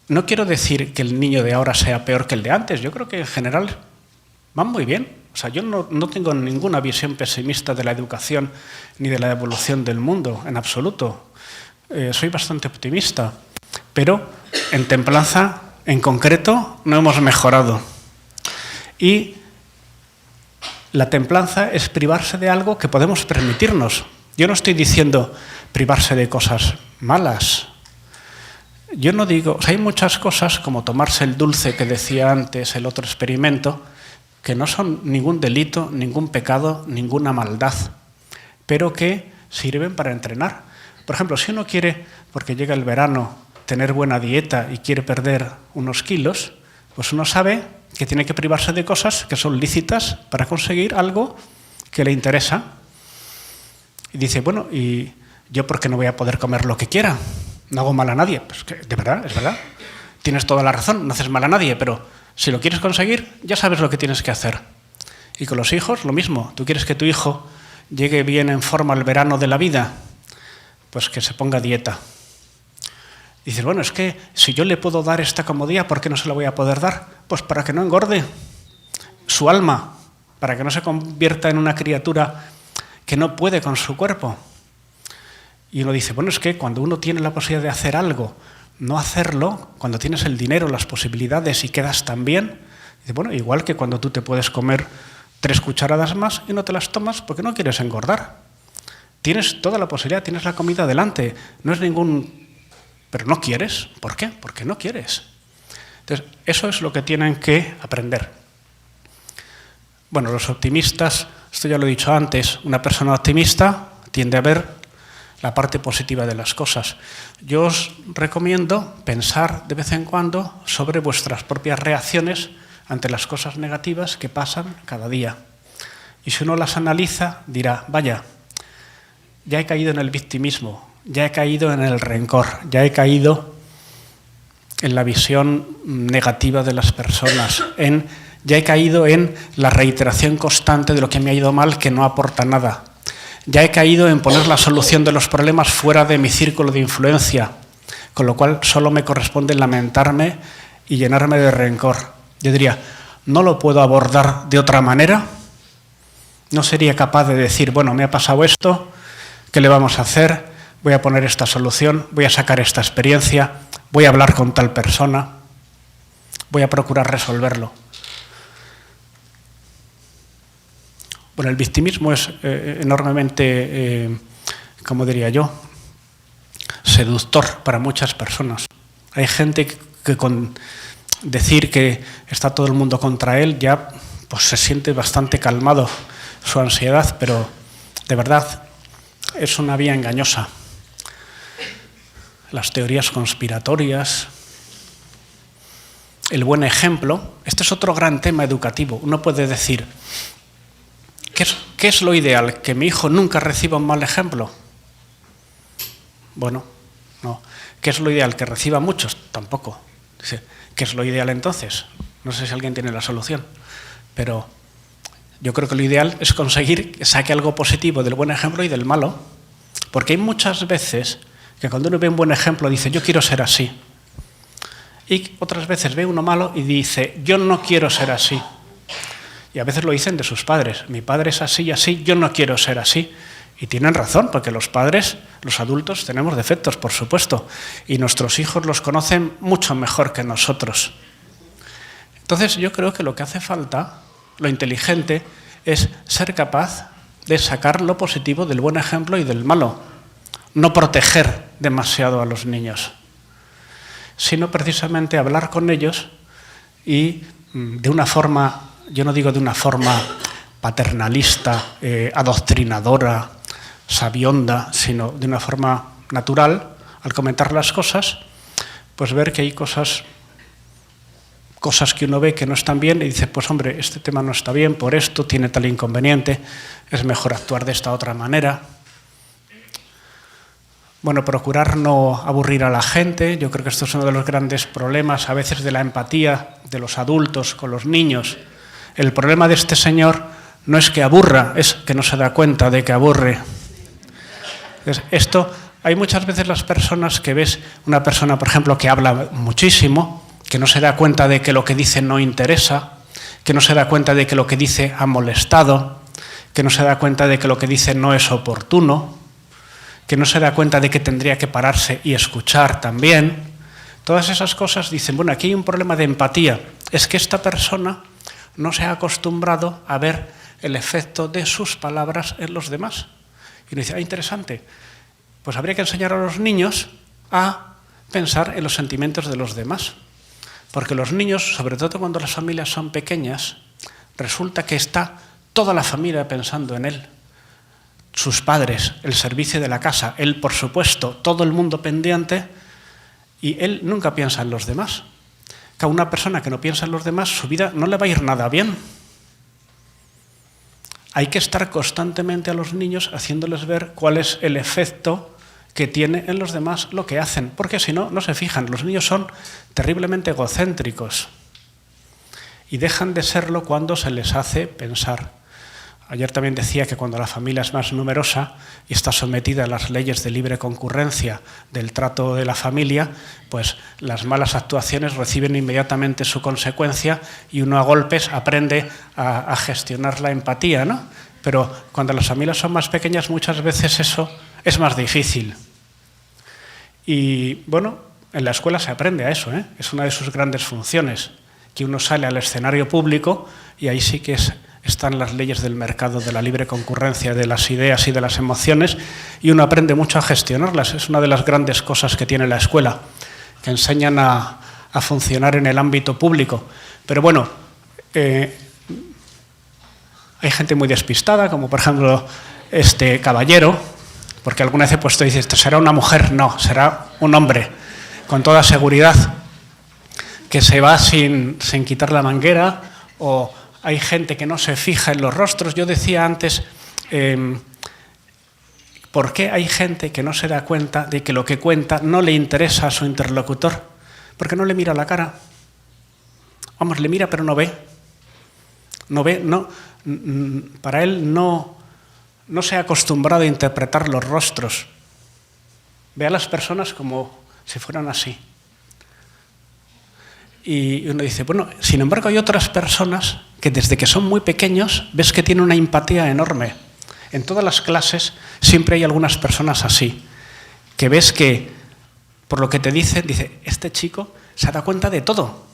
No quiero decir que el niño de ahora sea peor que el de antes, yo creo que en general van muy bien. O sea, yo no tengo ninguna visión pesimista de la educación ni de la evolución del mundo, en absoluto. Soy bastante optimista, pero en templanza, en concreto, no hemos mejorado. Y la templanza es privarse de algo que podemos permitirnos. Yo no estoy diciendo privarse de cosas malas. Yo no digo, o sea, hay muchas cosas como tomarse el dulce que decía antes el otro experimento, que no son ningún delito, ningún pecado, ninguna maldad, pero que sirven para entrenar. Por ejemplo, si uno quiere, porque llega el verano, tener buena dieta y quiere perder unos kilos, pues uno sabe que tiene que privarse de cosas que son lícitas para conseguir algo que le interesa. Y dice, bueno, ¿y yo por qué no voy a poder comer lo que quiera? No hago mal a nadie. Pues que, de verdad, es verdad. Tienes toda la razón, no haces mal a nadie, pero si lo quieres conseguir, ya sabes lo que tienes que hacer. Y con los hijos, lo mismo. ¿Tú quieres que tu hijo llegue bien en forma al verano de la vida? Pues que se ponga a dieta. Dices, bueno, es que si yo le puedo dar esta comodidad, ¿por qué no se la voy a poder dar? Pues para que no engorde su alma, para que no se convierta en una criatura que no puede con su cuerpo. Y uno dice, bueno, es que cuando uno tiene la posibilidad de hacer algo, no hacerlo, cuando tienes el dinero, las posibilidades y quedas tan bien, dice, bueno, igual que cuando tú te puedes comer 3 cucharadas más y no te las tomas porque no quieres engordar. Tienes toda la posibilidad, tienes la comida delante, no es ningún... Pero no quieres. ¿Por qué? Porque no quieres. Entonces, eso es lo que tienen que aprender. Bueno, los optimistas, esto ya lo he dicho antes, una persona optimista tiende a ver la parte positiva de las cosas. Yo os recomiendo pensar de vez en cuando sobre vuestras propias reacciones ante las cosas negativas que pasan cada día. Y si uno las analiza, dirá, vaya, ya he caído en el victimismo, ya he caído en el rencor, ya he caído en la visión negativa de las personas, ya he caído en la reiteración constante de lo que me ha ido mal, que no aporta nada. Ya he caído en poner la solución de los problemas fuera de mi círculo de influencia, con lo cual solo me corresponde lamentarme y llenarme de rencor. Yo diría, ¿no lo puedo abordar de otra manera? ¿No sería capaz de decir, bueno, me ha pasado esto, ¿qué le vamos a hacer? Voy a poner esta solución, voy a sacar esta experiencia, voy a hablar con tal persona, voy a procurar resolverlo. Bueno, el victimismo es enormemente, como diría yo, seductor para muchas personas. Hay gente que con decir que está todo el mundo contra él ya pues se siente bastante calmado su ansiedad, pero de verdad es una vía engañosa. Las teorías conspiratorias, el buen ejemplo, este es otro gran tema educativo. Uno puede decir, ¿qué es lo ideal? ¿Que mi hijo nunca reciba un mal ejemplo? Bueno, no. ¿Qué es lo ideal? ¿Que reciba muchos? Tampoco. ¿Qué es lo ideal entonces? No sé si alguien tiene la solución, pero yo creo que lo ideal es conseguir que saque algo positivo del buen ejemplo y del malo, porque hay muchas veces que cuando uno ve un buen ejemplo dice, yo quiero ser así. Y otras veces ve uno malo y dice, yo no quiero ser así. Y a veces lo dicen de sus padres, mi padre es así y así, yo no quiero ser así. Y tienen razón, porque los padres, los adultos, tenemos defectos, por supuesto, y nuestros hijos los conocen mucho mejor que nosotros. Entonces yo creo que lo que hace falta, lo inteligente, es ser capaz de sacar lo positivo del buen ejemplo y del malo. No proteger demasiado a los niños, sino precisamente hablar con ellos y de una forma, yo no digo de una forma paternalista, adoctrinadora, sabionda, sino de una forma natural, al comentar las cosas, pues ver que hay cosas que uno ve que no están bien y dice, pues hombre, este tema no está bien, por esto tiene tal inconveniente, es mejor actuar de esta otra manera. Bueno, procurar no aburrir a la gente, yo creo que esto es uno de los grandes problemas a veces de la empatía de los adultos con los niños. El problema de este señor no es que aburra, es que no se da cuenta de que aburre. Entonces, esto, hay muchas veces las personas que ves, una persona, por ejemplo, que habla muchísimo, que no se da cuenta de que lo que dice no interesa, que no se da cuenta de que lo que dice ha molestado, que no se da cuenta de que lo que dice no es oportuno, que no se da cuenta de que tendría que pararse y escuchar también. Todas esas cosas dicen, bueno, aquí hay un problema de empatía. Es que esta persona no se ha acostumbrado a ver el efecto de sus palabras en los demás. Y uno dice, interesante. Pues habría que enseñar a los niños a pensar en los sentimientos de los demás. Porque los niños, sobre todo cuando las familias son pequeñas, resulta que está toda la familia pensando en él. sus padres, el servicio de la casa, él, por supuesto, todo el mundo pendiente, y él nunca piensa en los demás. Que a una persona que no piensa en los demás, su vida no le va a ir nada bien. Hay que estar constantemente a los niños haciéndoles ver cuál es el efecto que tiene en los demás lo que hacen, porque si no, no se fijan. Los niños son terriblemente egocéntricos y dejan de serlo cuando se les hace pensar. Ayer también decía que cuando la familia es más numerosa y está sometida a las leyes de libre concurrencia del trato de la familia, pues las malas actuaciones reciben inmediatamente su consecuencia y uno a golpes aprende a gestionar la empatía, ¿no? Pero cuando las familias son más pequeñas muchas veces eso es más difícil. Y bueno, en la escuela se aprende a eso, ¿eh? Es una de sus grandes funciones, que uno sale al escenario público y ahí sí que están las leyes del mercado, de la libre concurrencia, de las ideas y de las emociones, y uno aprende mucho a gestionarlas. Es una de las grandes cosas que tiene la escuela, que enseñan a funcionar en el ámbito público. Pero bueno, hay gente muy despistada, como por ejemplo este caballero, porque alguna vez he puesto, dice, ¿esto será una mujer? No, será un hombre, con toda seguridad, que se va sin quitar la manguera, o hay gente que no se fija en los rostros. Yo decía antes, ¿por qué hay gente que no se da cuenta de que lo que cuenta no le interesa a su interlocutor? Porque no le mira la cara. Vamos, le mira pero no ve. No ve, no, para él no se ha acostumbrado a interpretar los rostros. Ve a las personas como si fueran así. Y uno dice, bueno, sin embargo hay otras personas que desde que son muy pequeños ves que tienen una empatía enorme. En todas las clases siempre hay algunas personas así, que ves que, por lo que te dicen, dice, este chico se da cuenta de todo.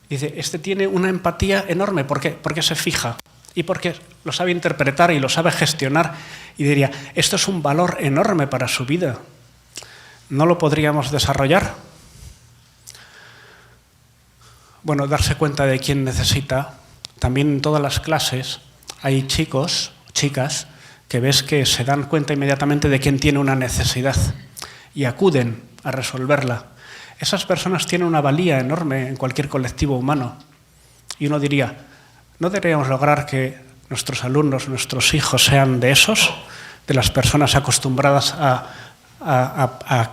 Dice, este tiene una empatía enorme. ¿Por qué? Porque se fija y porque lo sabe interpretar y lo sabe gestionar. Y diría, esto es un valor enorme para su vida. ¿No lo podríamos desarrollar? Bueno, darse cuenta de quién necesita. También en todas las clases hay chicos, chicas, que ves que se dan cuenta inmediatamente de quién tiene una necesidad y acuden a resolverla. Esas personas tienen una valía enorme en cualquier colectivo humano. Y uno diría, ¿no deberíamos lograr que nuestros alumnos, nuestros hijos sean de esos? De las personas acostumbradas a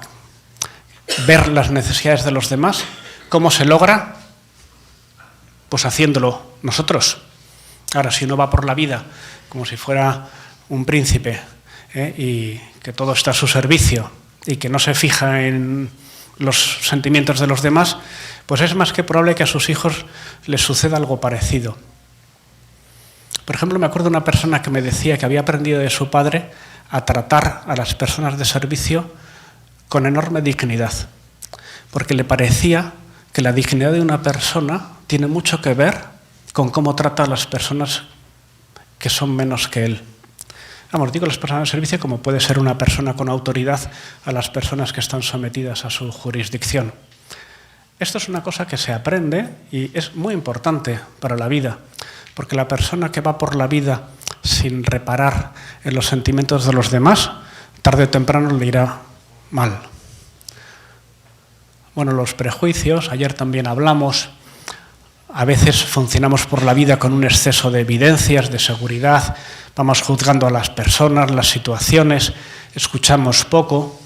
ver las necesidades de los demás. ¿Cómo se logra? Pues haciéndolo nosotros. Ahora, si uno va por la vida como si fuera un príncipe, y que todo está a su servicio y que no se fija en los sentimientos de los demás, pues es más que probable que a sus hijos les suceda algo parecido. Por ejemplo, me acuerdo de una persona que me decía que había aprendido de su padre a tratar a las personas de servicio con enorme dignidad, porque le parecía que la dignidad de una persona tiene mucho que ver con cómo trata a las personas que son menos que él. Vamos, digo las personas de servicio como puede ser una persona con autoridad a las personas que están sometidas a su jurisdicción. Esto es una cosa que se aprende y es muy importante para la vida, porque la persona que va por la vida sin reparar en los sentimientos de los demás, tarde o temprano le irá mal. Bueno, los prejuicios, ayer también hablamos. A veces funcionamos por la vida con un exceso de evidencias, de seguridad, vamos juzgando a las personas, las situaciones, escuchamos poco,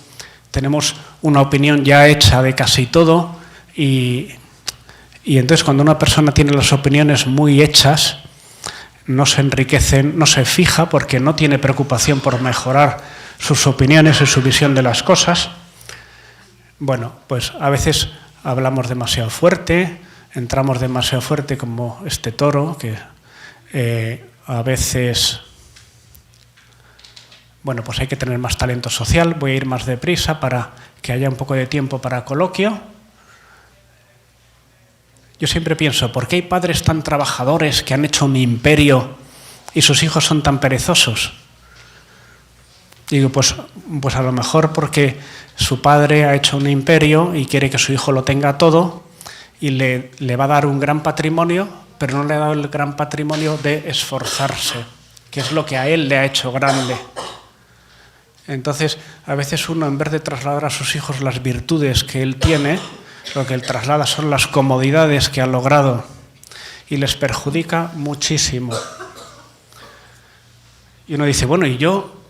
tenemos una opinión ya hecha de casi todo y entonces cuando una persona tiene las opiniones muy hechas, no se enriquecen, no se fija porque no tiene preocupación por mejorar sus opiniones y su visión de las cosas. Bueno, pues a veces hablamos demasiado fuerte, entramos demasiado fuerte como este toro, que a veces, bueno, pues hay que tener más talento social. Voy a ir más deprisa para que haya un poco de tiempo para coloquio. Yo siempre pienso, ¿por qué hay padres tan trabajadores que han hecho un imperio y sus hijos son tan perezosos? Digo, pues a lo mejor porque su padre ha hecho un imperio y quiere que su hijo lo tenga todo y le va a dar un gran patrimonio, pero no le ha dado el gran patrimonio de esforzarse. que es lo que a él le ha hecho grande. Entonces, a veces uno, en vez de trasladar a sus hijos las virtudes que él tiene, lo que él traslada son las comodidades que ha logrado y les perjudica muchísimo. Y uno dice, bueno, ¿y yo,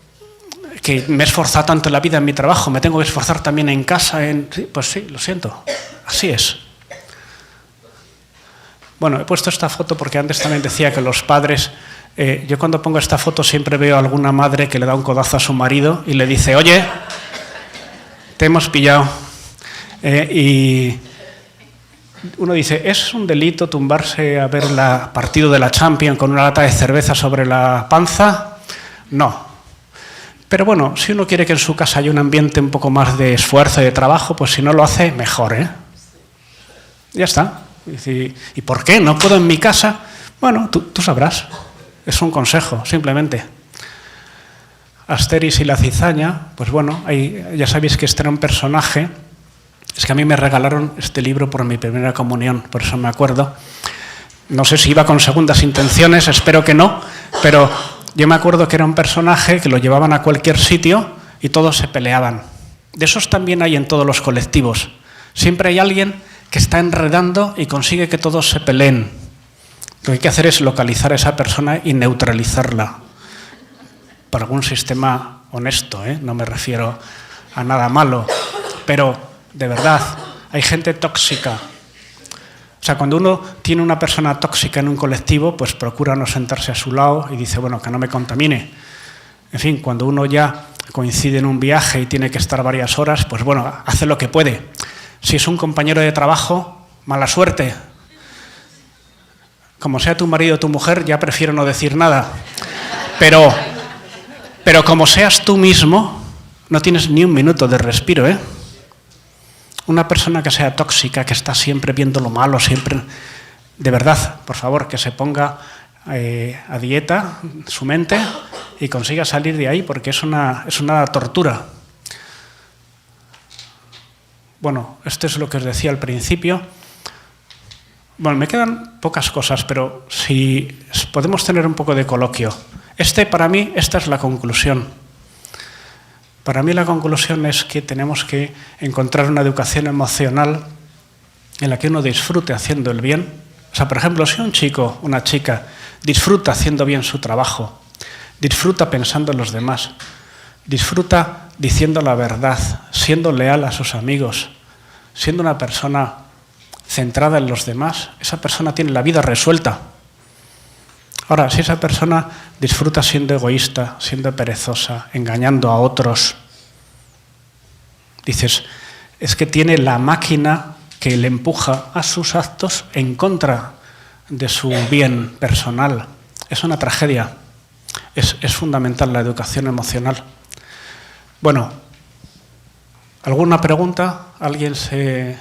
que me he esforzado tanto en la vida, en mi trabajo, me tengo que esforzar también en casa? Sí, pues sí, lo siento, así es. Bueno, he puesto esta foto porque antes también decía que los padres... yo cuando pongo esta foto siempre veo a alguna madre que le da un codazo a su marido y le dice, oye, te hemos pillado. Y uno dice, ¿es un delito tumbarse a ver el partido de la Champions con una lata de cerveza sobre la panza? No. Pero bueno, si uno quiere que en su casa haya un ambiente un poco más de esfuerzo y de trabajo, pues si no lo hace, mejor, ¿eh? Ya está. ¿Y por qué? ¿No puedo en mi casa? Bueno, tú sabrás. Es un consejo, simplemente. Asteris y la cizaña, pues bueno, ya sabéis que este era un personaje. Es que a mí me regalaron este libro por mi primera comunión, por eso me acuerdo. No sé si iba con segundas intenciones, espero que no, pero yo me acuerdo que era un personaje que lo llevaban a cualquier sitio y todos se peleaban. De esos también hay en todos los colectivos. Siempre hay alguien que está enredando y consigue que todos se peleen. Lo que hay que hacer es localizar a esa persona y neutralizarla por algún sistema honesto, ¿eh? No me refiero a nada malo, pero de verdad, hay gente tóxica. O sea, cuando uno tiene una persona tóxica en un colectivo, pues procura no sentarse a su lado y dice, bueno, que no me contamine. En fin, cuando uno ya coincide en un viaje y tiene que estar varias horas, pues bueno, hace lo que puede. Si es un compañero de trabajo, mala suerte. Como sea tu marido o tu mujer, ya prefiero no decir nada. Pero como seas tú mismo, no tienes ni un minuto de respiro, ¿eh? Una persona que sea tóxica, que está siempre viendo lo malo, siempre... De verdad, por favor, que se ponga a dieta su mente y consiga salir de ahí, porque es una tortura. Bueno, esto es lo que os decía al principio. Bueno, me quedan pocas cosas, pero si podemos tener un poco de coloquio. Para mí, esta es la conclusión. Para mí la conclusión es que tenemos que encontrar una educación emocional en la que uno disfrute haciendo el bien. O sea, por ejemplo, si un chico, una chica, disfruta haciendo bien su trabajo, disfruta pensando en los demás, disfruta diciendo la verdad, siendo leal a sus amigos, siendo una persona centrada en los demás, esa persona tiene la vida resuelta. Ahora, si esa persona disfruta siendo egoísta, siendo perezosa, engañando a otros, dices, es que tiene la máquina que le empuja a sus actos en contra de su bien personal. Es una tragedia. Es fundamental la educación emocional. Bueno, ¿alguna pregunta? ¿Alguien se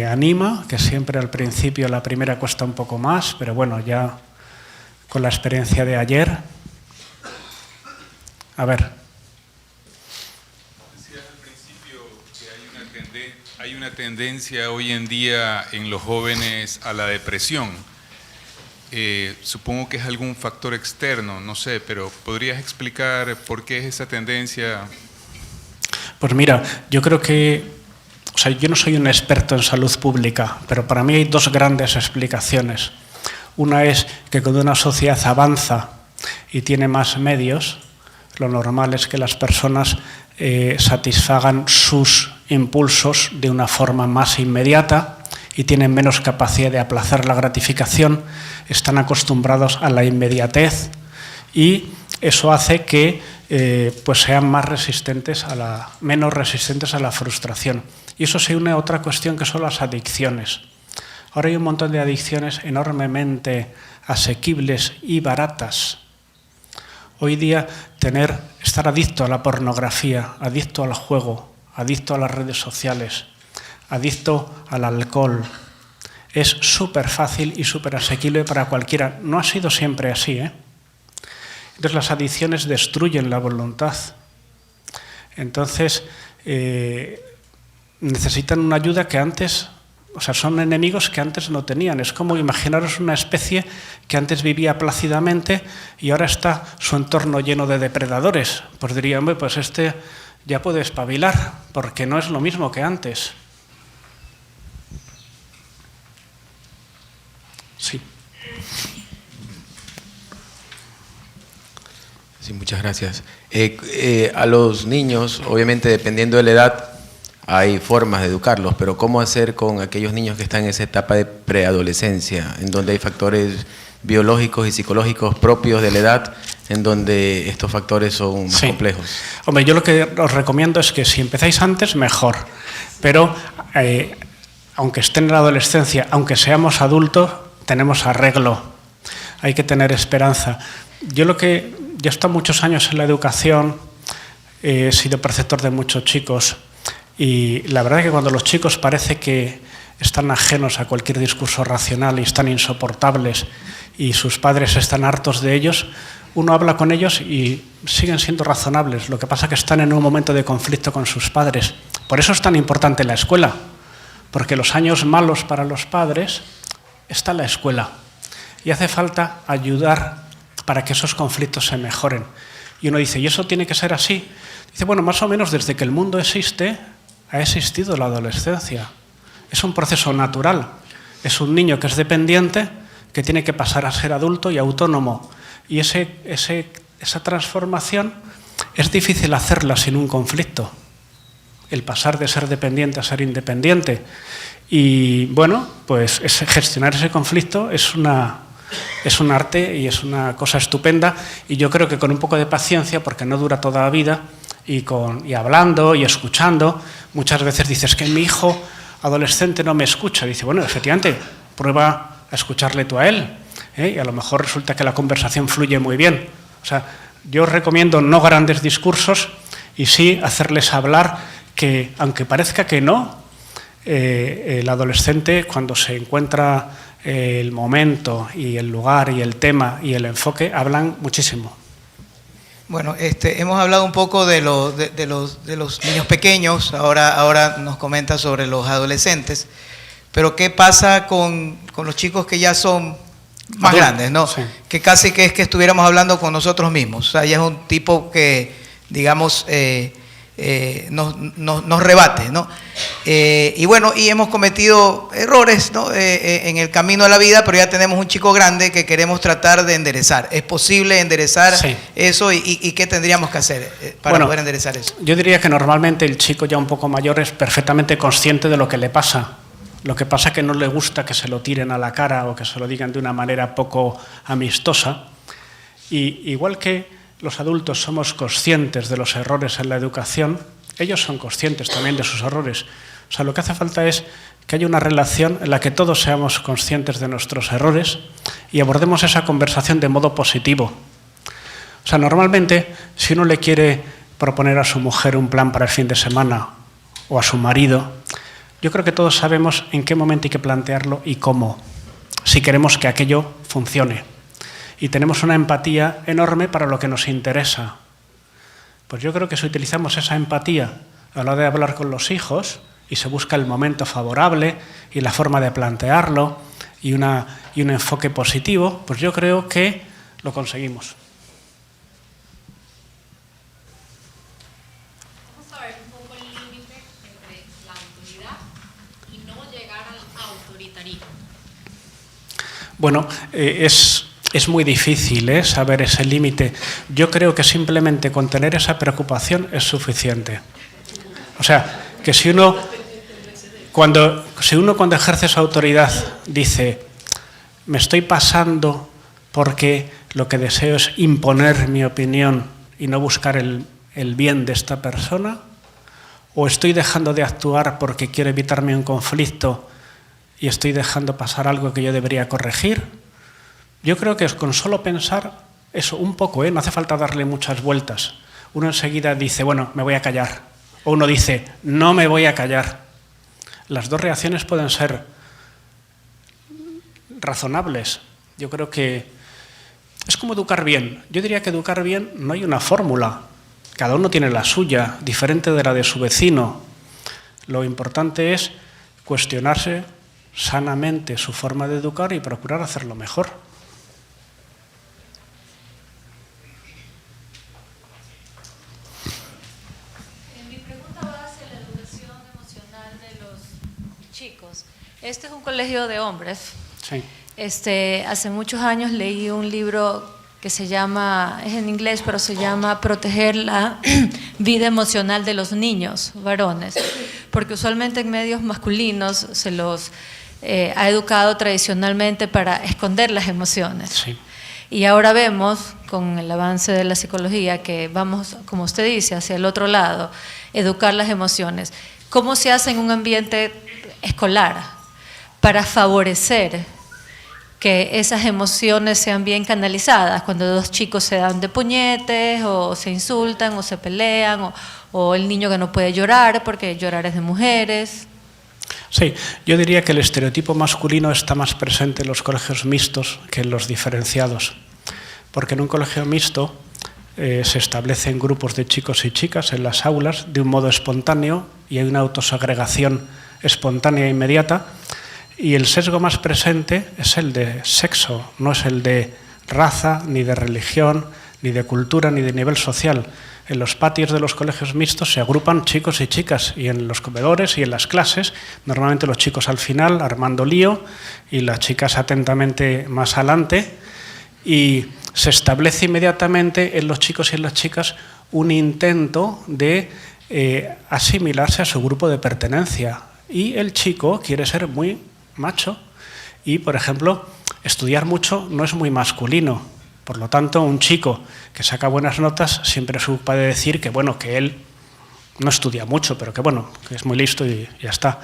anima? Que siempre al principio la primera cuesta un poco más, pero bueno, ya con la experiencia de ayer. A ver. Decías al principio que hay una tendencia hoy en día en los jóvenes a la depresión. Supongo que es algún factor externo, no sé, pero ¿podrías explicar por qué es esa tendencia? Pues mira, yo creo que... O sea, yo no soy un experto en salud pública, pero para mí hay dos grandes explicaciones. Una es que cuando una sociedad avanza y tiene más medios, lo normal es que las personas satisfagan sus impulsos de una forma más inmediata y tienen menos capacidad de aplazar la gratificación, están acostumbrados a la inmediatez y eso hace que pues sean más resistentes menos resistentes a la frustración. Y eso se une a otra cuestión que son las adicciones. Ahora hay un montón de adicciones enormemente asequibles y baratas. Hoy día estar adicto a la pornografía, adicto al juego, adicto a las redes sociales, adicto al alcohol, es súper fácil y súper asequible para cualquiera. No ha sido siempre así, ¿eh? Entonces las adicciones destruyen la voluntad. Entonces necesitan una ayuda que antes O sea, son enemigos que antes no tenían. Es como imaginaros una especie que antes vivía plácidamente y ahora está su entorno lleno de depredadores. Pues diría, hombre, pues este ya puede espabilar, porque no es lo mismo que antes. Sí. Sí, muchas gracias. A los niños, obviamente dependiendo de la edad, hay formas de educarlos, pero ¿cómo hacer con aquellos niños que están en esa etapa de preadolescencia, en donde hay factores biológicos y psicológicos propios de la edad, en donde estos factores son más complejos? Hombre, yo lo que os recomiendo es que si empezáis antes, mejor. Pero aunque estén en la adolescencia, aunque seamos adultos, tenemos arreglo. Hay que tener esperanza. Yo he estado muchos años en la educación, he sido preceptor de muchos chicos, y la verdad es que cuando los chicos parece que están ajenos a cualquier discurso racional y están insoportables y sus padres están hartos de ellos, uno habla con ellos y siguen siendo razonables. Lo que pasa es que están en un momento de conflicto con sus padres. Por eso es tan importante la escuela, porque los años malos para los padres está la escuela y hace falta ayudar para que esos conflictos se mejoren. Y uno dice, ¿y eso tiene que ser así? Dice, bueno, más o menos desde que el mundo existe, ha existido la adolescencia. Es un proceso natural. Es un niño que es dependiente, que tiene que pasar a ser adulto y autónomo. Y esa transformación es difícil hacerla sin un conflicto. El pasar de ser dependiente a ser independiente. Y bueno, pues gestionar ese conflicto es un arte y es una cosa estupenda. Y yo creo que con un poco de paciencia, porque no dura toda la vida, y hablando y escuchando, muchas veces dices que mi hijo adolescente no me escucha. Dice, bueno, efectivamente, prueba a escucharle tú a él, y a lo mejor resulta que la conversación fluye muy bien. O sea, yo os recomiendo no grandes discursos y sí hacerles hablar, que aunque parezca que no, el adolescente cuando se encuentra el momento y el lugar y el tema y el enfoque, hablan muchísimo. Bueno, hemos hablado un poco de los niños pequeños, ahora nos comenta sobre los adolescentes, pero ¿qué pasa con los chicos que ya son más grandes, ¿no? Sí. Que casi que es que estuviéramos hablando con nosotros mismos. O sea, ya es un tipo que, digamos, nos rebate, ¿no? Y bueno, y hemos cometido errores, ¿no? En el camino de la vida, pero ya tenemos un chico grande que queremos tratar de enderezar. ¿Es posible enderezar eso? ¿Y qué tendríamos que hacer para poder enderezar eso? Yo diría que normalmente el chico ya un poco mayor es perfectamente consciente de lo que le pasa. Lo que pasa es que no le gusta que se lo tiren a la cara o que se lo digan de una manera poco amistosa. Y igual que los adultos somos conscientes de los errores en la educación, ellos son conscientes también de sus errores. O sea, lo que hace falta es que haya una relación en la que todos seamos conscientes de nuestros errores y abordemos esa conversación de modo positivo. O sea, normalmente, si uno le quiere proponer a su mujer un plan para el fin de semana o a su marido, yo creo que todos sabemos en qué momento hay que plantearlo y cómo, si queremos que aquello funcione. Y tenemos una empatía enorme para lo que nos interesa. Pues yo creo que si utilizamos esa empatía a la hora de hablar con los hijos y se busca el momento favorable y la forma de plantearlo y un enfoque positivo, pues yo creo que lo conseguimos. Vamos a ver un poco el límite entre la autoridad y no llegar al autoritarismo. Bueno, es muy difícil saber ese límite. Yo creo que simplemente con tener esa preocupación es suficiente. O sea, que si uno cuando ejerce su autoridad dice, me estoy pasando porque lo que deseo es imponer mi opinión y no buscar el bien de esta persona, o estoy dejando de actuar porque quiero evitarme un conflicto y estoy dejando pasar algo que yo debería corregir. Yo creo que con solo pensar eso un poco, no hace falta darle muchas vueltas. Uno enseguida dice, bueno, me voy a callar. O uno dice, no me voy a callar. Las dos reacciones pueden ser razonables. Yo creo que es como educar bien. Yo diría que educar bien no hay una fórmula. Cada uno tiene la suya, diferente de la de su vecino. Lo importante es cuestionarse sanamente su forma de educar y procurar hacerlo mejor. Mi pregunta va hacia la educación emocional de los chicos. Este es un colegio de hombres. Sí. Hace muchos años leí un libro que se llama, es en inglés, pero se llama Proteger la vida emocional de los niños varones, porque usualmente en medios masculinos se los ha educado tradicionalmente para esconder las emociones. Sí. Y ahora vemos, con el avance de la psicología, que vamos, como usted dice, hacia el otro lado, educar las emociones. ¿Cómo se hace en un ambiente escolar para favorecer que esas emociones sean bien canalizadas, cuando dos chicos se dan de puñetes, o se insultan, o se pelean, o el niño que no puede llorar, porque llorar es de mujeres? Sí, yo diría que el estereotipo masculino está más presente en los colegios mixtos que en los diferenciados, porque en un colegio mixto se establecen grupos de chicos y chicas en las aulas de un modo espontáneo y hay una autosegregación espontánea e inmediata. Y el sesgo más presente es el de sexo, no es el de raza, ni de religión, ni de cultura, ni de nivel social. En los patios de los colegios mixtos se agrupan chicos y chicas, y en los comedores y en las clases, normalmente los chicos al final armando lío y las chicas atentamente más adelante, y se establece inmediatamente en los chicos y en las chicas un intento de asimilarse a su grupo de pertenencia. Y el chico quiere ser muy macho y, por ejemplo, estudiar mucho no es muy masculino. Por lo tanto, un chico que saca buenas notas siempre es capaz de decir que, bueno, que él no estudia mucho, pero que, bueno, que es muy listo y ya está.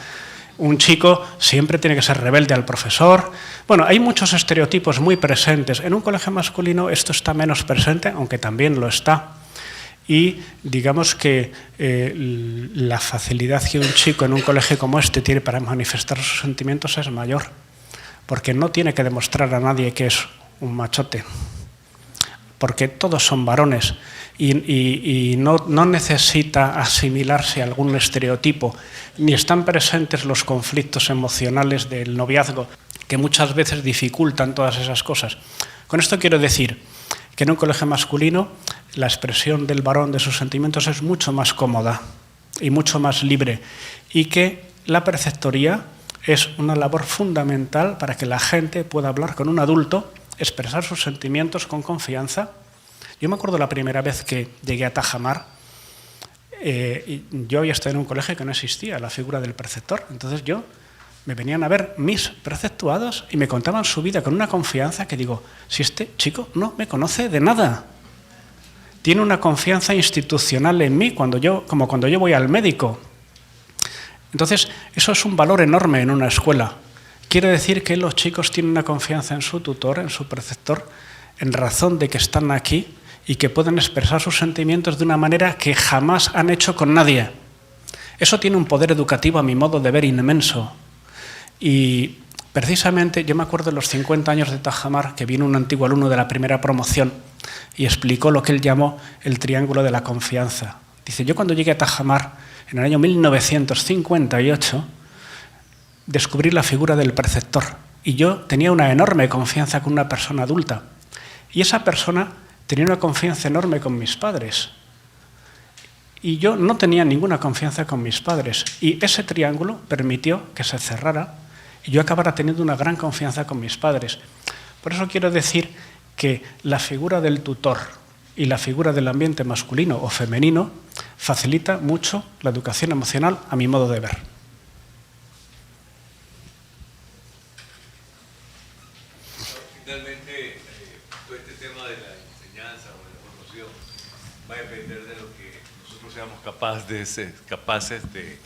Un chico siempre tiene que ser rebelde al profesor. Bueno, hay muchos estereotipos muy presentes. En un colegio masculino esto está menos presente, aunque también lo está. Y digamos que la facilidad que un chico en un colegio como este tiene para manifestar sus sentimientos es mayor, porque no tiene que demostrar a nadie que es un machote, porque todos son varones y no necesita asimilarse a algún estereotipo, ni están presentes los conflictos emocionales del noviazgo, que muchas veces dificultan todas esas cosas. Con esto quiero decir que en un colegio masculino la expresión del varón de sus sentimientos es mucho más cómoda y mucho más libre, y que la preceptoría es una labor fundamental para que la gente pueda hablar con un adulto, expresar sus sentimientos con confianza. Yo me acuerdo la primera vez que llegué a Tajamar, yo había estado en un colegio que no existía la figura del preceptor, entonces me venían a ver mis preceptuados y me contaban su vida con una confianza que digo, si este chico no me conoce de nada, tiene una confianza institucional en mí como cuando yo voy al médico. Entonces, eso es un valor enorme en una escuela. Quiere decir que los chicos tienen una confianza en su tutor, en su preceptor, en razón de que están aquí y que pueden expresar sus sentimientos de una manera que jamás han hecho con nadie. Eso tiene un poder educativo, a mi modo de ver, inmenso. Y precisamente yo me acuerdo de los 50 años de Tajamar, que vino un antiguo alumno de la primera promoción y explicó lo que él llamó el triángulo de la confianza. Dice, yo cuando llegué a Tajamar, en el año 1958, descubrí la figura del preceptor y yo tenía una enorme confianza con una persona adulta. Y esa persona tenía una confianza enorme con mis padres. Y yo no tenía ninguna confianza con mis padres. Y ese triángulo permitió que se cerrara y yo acabara teniendo una gran confianza con mis padres. Por eso quiero decir que la figura del tutor y la figura del ambiente masculino o femenino facilita mucho la educación emocional, a mi modo de ver. Finalmente, todo este tema de la enseñanza o de la formación va a depender de lo que nosotros seamos capaces de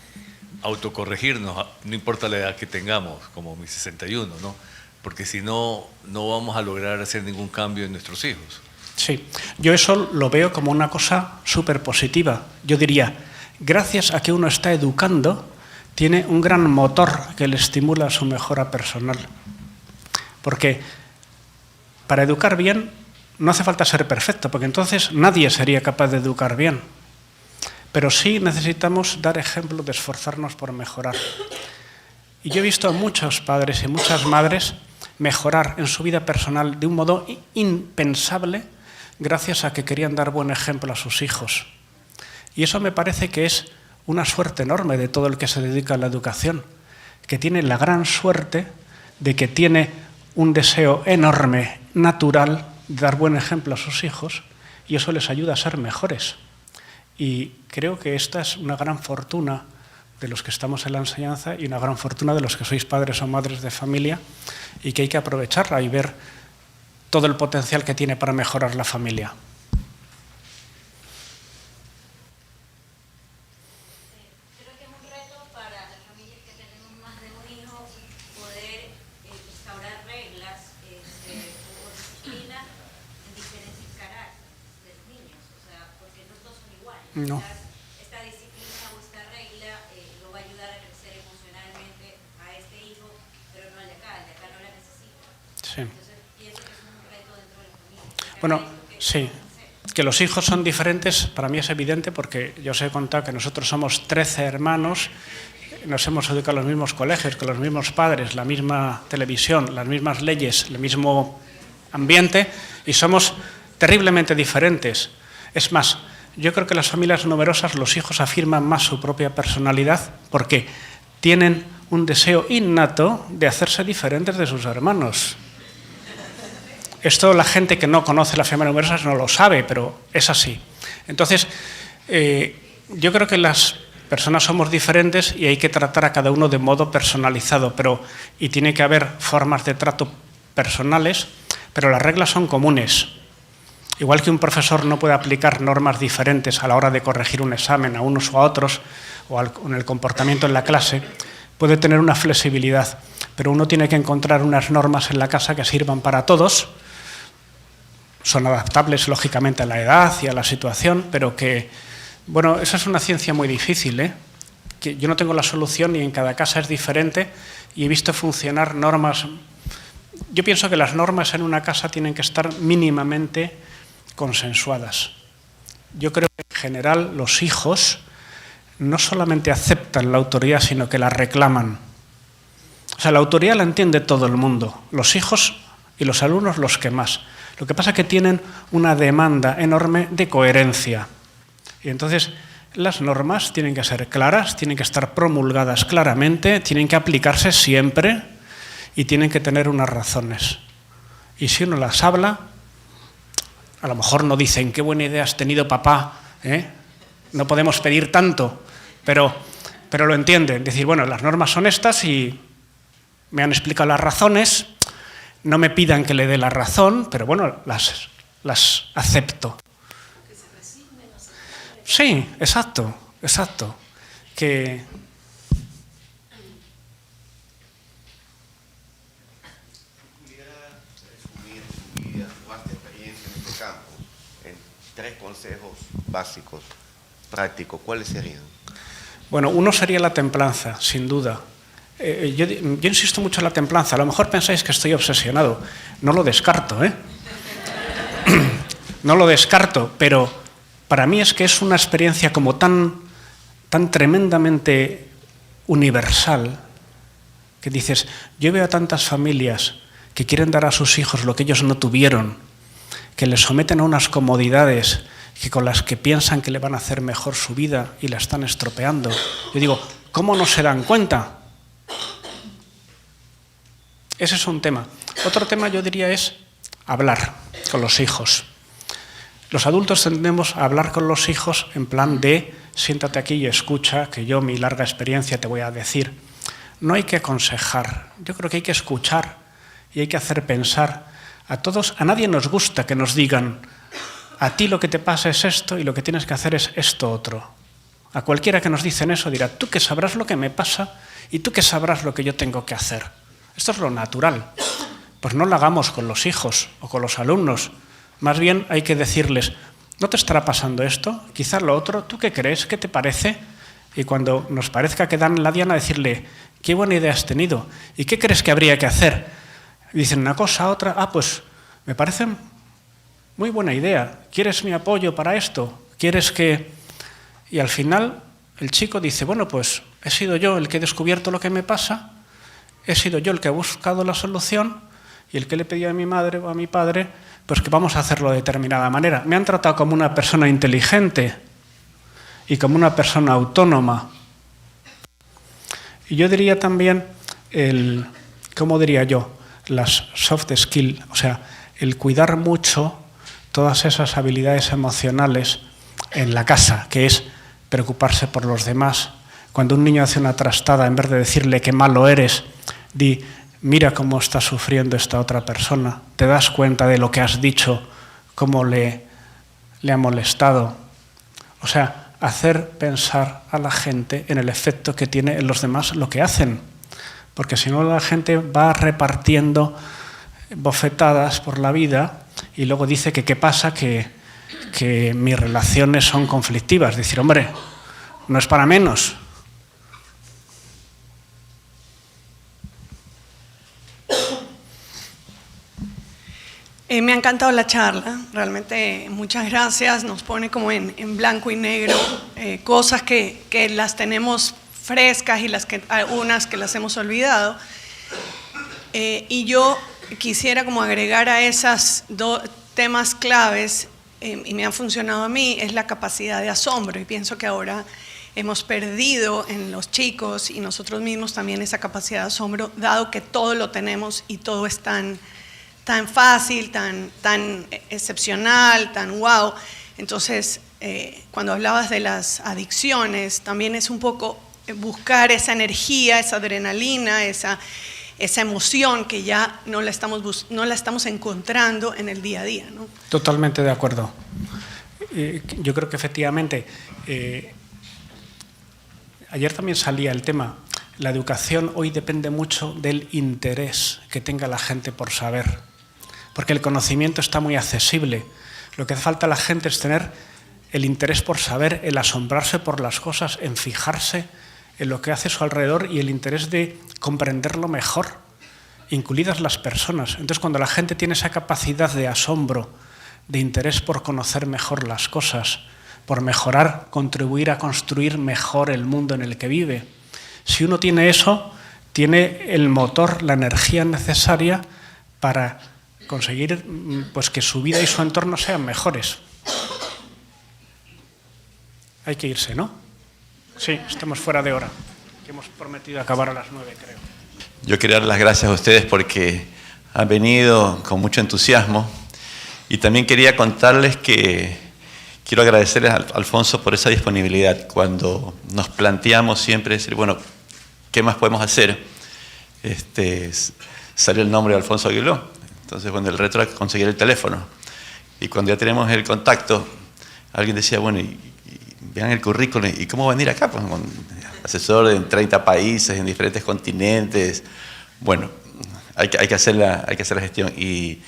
autocorregirnos, no importa la edad que tengamos, como mis 61, ¿no? Porque si no, no vamos a lograr hacer ningún cambio en nuestros hijos. Sí, yo eso lo veo como una cosa súper positiva. Yo diría, gracias a que uno está educando, tiene un gran motor que le estimula su mejora personal. Porque para educar bien no hace falta ser perfecto, porque entonces nadie sería capaz de educar bien. Pero sí necesitamos dar ejemplo de esforzarnos por mejorar. Y yo he visto a muchos padres y muchas madres mejorar en su vida personal de un modo impensable gracias a que querían dar buen ejemplo a sus hijos. Y eso me parece que es una suerte enorme de todo el que se dedica a la educación, que tiene la gran suerte de que tiene un deseo enorme, natural, de dar buen ejemplo a sus hijos, y eso les ayuda a ser mejores. Y creo que esta es una gran fortuna de los que estamos en la enseñanza y una gran fortuna de los que sois padres o madres de familia, y que hay que aprovecharla y ver todo el potencial que tiene para mejorar la familia. Creo que es un reto para las familias que tenemos más de un hijo poder instaurar reglas o disciplina en diferentes caracteres de los niños, o sea, porque no todos son iguales. No. Esta disciplina o esta regla lo va a ayudar a crecer emocionalmente a este hijo, pero no al de acá no la necesita. Sí. Entonces pienso que es un reto dentro de la familia. Bueno, sí. Que los hijos son diferentes, para mí es evidente, porque yo os he contado que nosotros somos 13 hermanos, nos hemos educado en los mismos colegios, con los mismos padres, la misma televisión, las mismas leyes, el mismo ambiente, y somos terriblemente diferentes. Es más, yo creo que en las familias numerosas los hijos afirman más su propia personalidad porque tienen un deseo innato de hacerse diferentes de sus hermanos. Esto la gente que no conoce las familias numerosas no lo sabe, pero es así. Entonces, yo creo que las personas somos diferentes y hay que tratar a cada uno de modo personalizado, y tiene que haber formas de trato personales, pero las reglas son comunes. Igual que un profesor no puede aplicar normas diferentes a la hora de corregir un examen a unos o a otros, o en el comportamiento en la clase, puede tener una flexibilidad, pero uno tiene que encontrar unas normas en la casa que sirvan para todos. Son adaptables, lógicamente, a la edad y a la situación, pero que, bueno, esa es una ciencia muy difícil, ¿eh? Que yo no tengo la solución y en cada casa es diferente, y he visto funcionar normas. Yo pienso que las normas en una casa tienen que estar mínimamente consensuadas. Yo creo que en general los hijos no solamente aceptan la autoridad, sino que la reclaman. O sea, la autoridad la entiende todo el mundo, los hijos y los alumnos los que más. Lo que pasa es que tienen una demanda enorme de coherencia. Y entonces las normas tienen que ser claras, tienen que estar promulgadas claramente, tienen que aplicarse siempre y tienen que tener unas razones. Y si uno las habla, a lo mejor no dicen qué buena idea has tenido, papá, ¿eh? No podemos pedir tanto, pero lo entienden. Decir, bueno, las normas son estas y me han explicado las razones. No me pidan que le dé la razón, pero bueno, las acepto. Sí, exacto. Que pudiera resumir tu vida, tu vasta experiencia en este campo, en 3 consejos básicos, prácticos, ¿cuáles serían? Bueno, uno sería la templanza, sin duda. Yo insisto mucho en la templanza. A lo mejor pensáis que estoy obsesionado. No lo descarto, ¿eh? No lo descarto, pero para mí es que es una experiencia como tan tremendamente universal que dices, yo veo a tantas familias que quieren dar a sus hijos lo que ellos no tuvieron, que les someten a unas comodidades que con las que piensan que le van a hacer mejor su vida y la están estropeando. Yo digo, ¿cómo no se dan cuenta? Ese es un tema. Otro tema, yo diría, es hablar con los hijos. Los adultos tendemos a hablar con los hijos en plan de siéntate aquí y escucha, que yo mi larga experiencia te voy a decir. No hay que aconsejar. Yo creo que hay que escuchar y hay que hacer pensar a todos. A nadie nos gusta que nos digan a ti lo que te pasa es esto y lo que tienes que hacer es esto otro. A cualquiera que nos dicen eso dirá, tú que sabrás lo que me pasa y tú que sabrás lo que yo tengo que hacer. Esto es lo natural. Pues no lo hagamos con los hijos o con los alumnos. Más bien hay que decirles, ¿no te estará pasando esto? Quizás lo otro, ¿tú qué crees? ¿Qué te parece? Y cuando nos parezca que dan la diana, decirle, qué buena idea has tenido. ¿Y qué crees que habría que hacer? Y dicen una cosa, otra, pues me parece muy buena idea. ¿Quieres mi apoyo para esto? ¿Quieres que...? Y al final el chico dice, bueno, pues he sido yo el que he descubierto lo que me pasa, he sido yo el que he buscado la solución y el que le pedí a mi madre o a mi padre pues que vamos a hacerlo de determinada manera. Me han tratado como una persona inteligente y como una persona autónoma. Y yo diría también ¿cómo diría yo? Las soft skills, o sea, el cuidar mucho todas esas habilidades emocionales en la casa, que es preocuparse por los demás. Cuando un niño hace una trastada, en vez de decirle qué malo eres, di, mira cómo está sufriendo esta otra persona, te das cuenta de lo que has dicho, cómo le ha molestado. O sea, hacer pensar a la gente en el efecto que tiene en los demás lo que hacen. Porque si no, la gente va repartiendo bofetadas por la vida y luego dice que qué pasa, que mis relaciones son conflictivas. Decir, hombre, no es para menos. Me ha encantado la charla, realmente muchas gracias, nos pone como en blanco y negro cosas que las tenemos frescas y unas que las hemos olvidado. Y yo quisiera como agregar a esas dos temas claves, y me han funcionado a mí, es la capacidad de asombro, y pienso que ahora hemos perdido en los chicos y nosotros mismos también esa capacidad de asombro, dado que todo lo tenemos y todo es tan fácil, tan excepcional, tan wow. Entonces, cuando hablabas de las adicciones, también es un poco buscar esa energía, esa adrenalina, esa emoción que ya no la estamos encontrando en el día a día, ¿no? Totalmente de acuerdo. Yo creo que efectivamente, ayer también salía el tema, la educación hoy depende mucho del interés que tenga la gente por saber, porque el conocimiento está muy accesible. Lo que hace falta a la gente es tener el interés por saber, el asombrarse por las cosas, en fijarse en lo que hace a su alrededor y el interés de comprenderlo mejor, incluidas las personas. Entonces, cuando la gente tiene esa capacidad de asombro, de interés por conocer mejor las cosas, por mejorar, contribuir a construir mejor el mundo en el que vive, si uno tiene eso, tiene el motor, la energía necesaria para conseguir pues, que su vida y su entorno sean mejores. Hay que irse, ¿no? Sí, estamos fuera de hora. Hemos prometido acabar a las 9, creo. Yo quería dar las gracias a ustedes porque han venido con mucho entusiasmo y también quería contarles que quiero agradecerles a Alfonso por esa disponibilidad. Cuando nos planteamos siempre decir, bueno, ¿qué más podemos hacer? Salió el nombre de Alfonso Aguiló. Entonces, bueno, el reto era conseguir el teléfono. Y cuando ya tenemos el contacto, alguien decía, bueno, vean el currículum, ¿y cómo venir acá? Pues con asesor en 30 países, en diferentes continentes. Bueno, hay que hacer la gestión. Y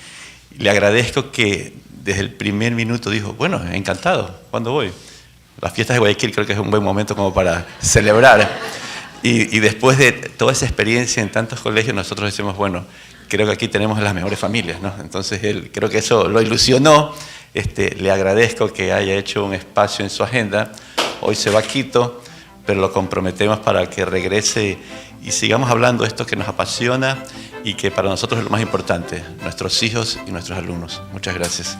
le agradezco que desde el primer minuto dijo, bueno, encantado, ¿cuándo voy? Las fiestas de Guayaquil creo que es un buen momento como para celebrar. Y después de toda esa experiencia en tantos colegios, nosotros decimos, bueno, creo que aquí tenemos las mejores familias, ¿no? Entonces, creo que eso lo ilusionó. Le agradezco que haya hecho un espacio en su agenda. Hoy se va a Quito, pero lo comprometemos para que regrese y sigamos hablando de esto que nos apasiona y que para nosotros es lo más importante, nuestros hijos y nuestros alumnos. Muchas gracias.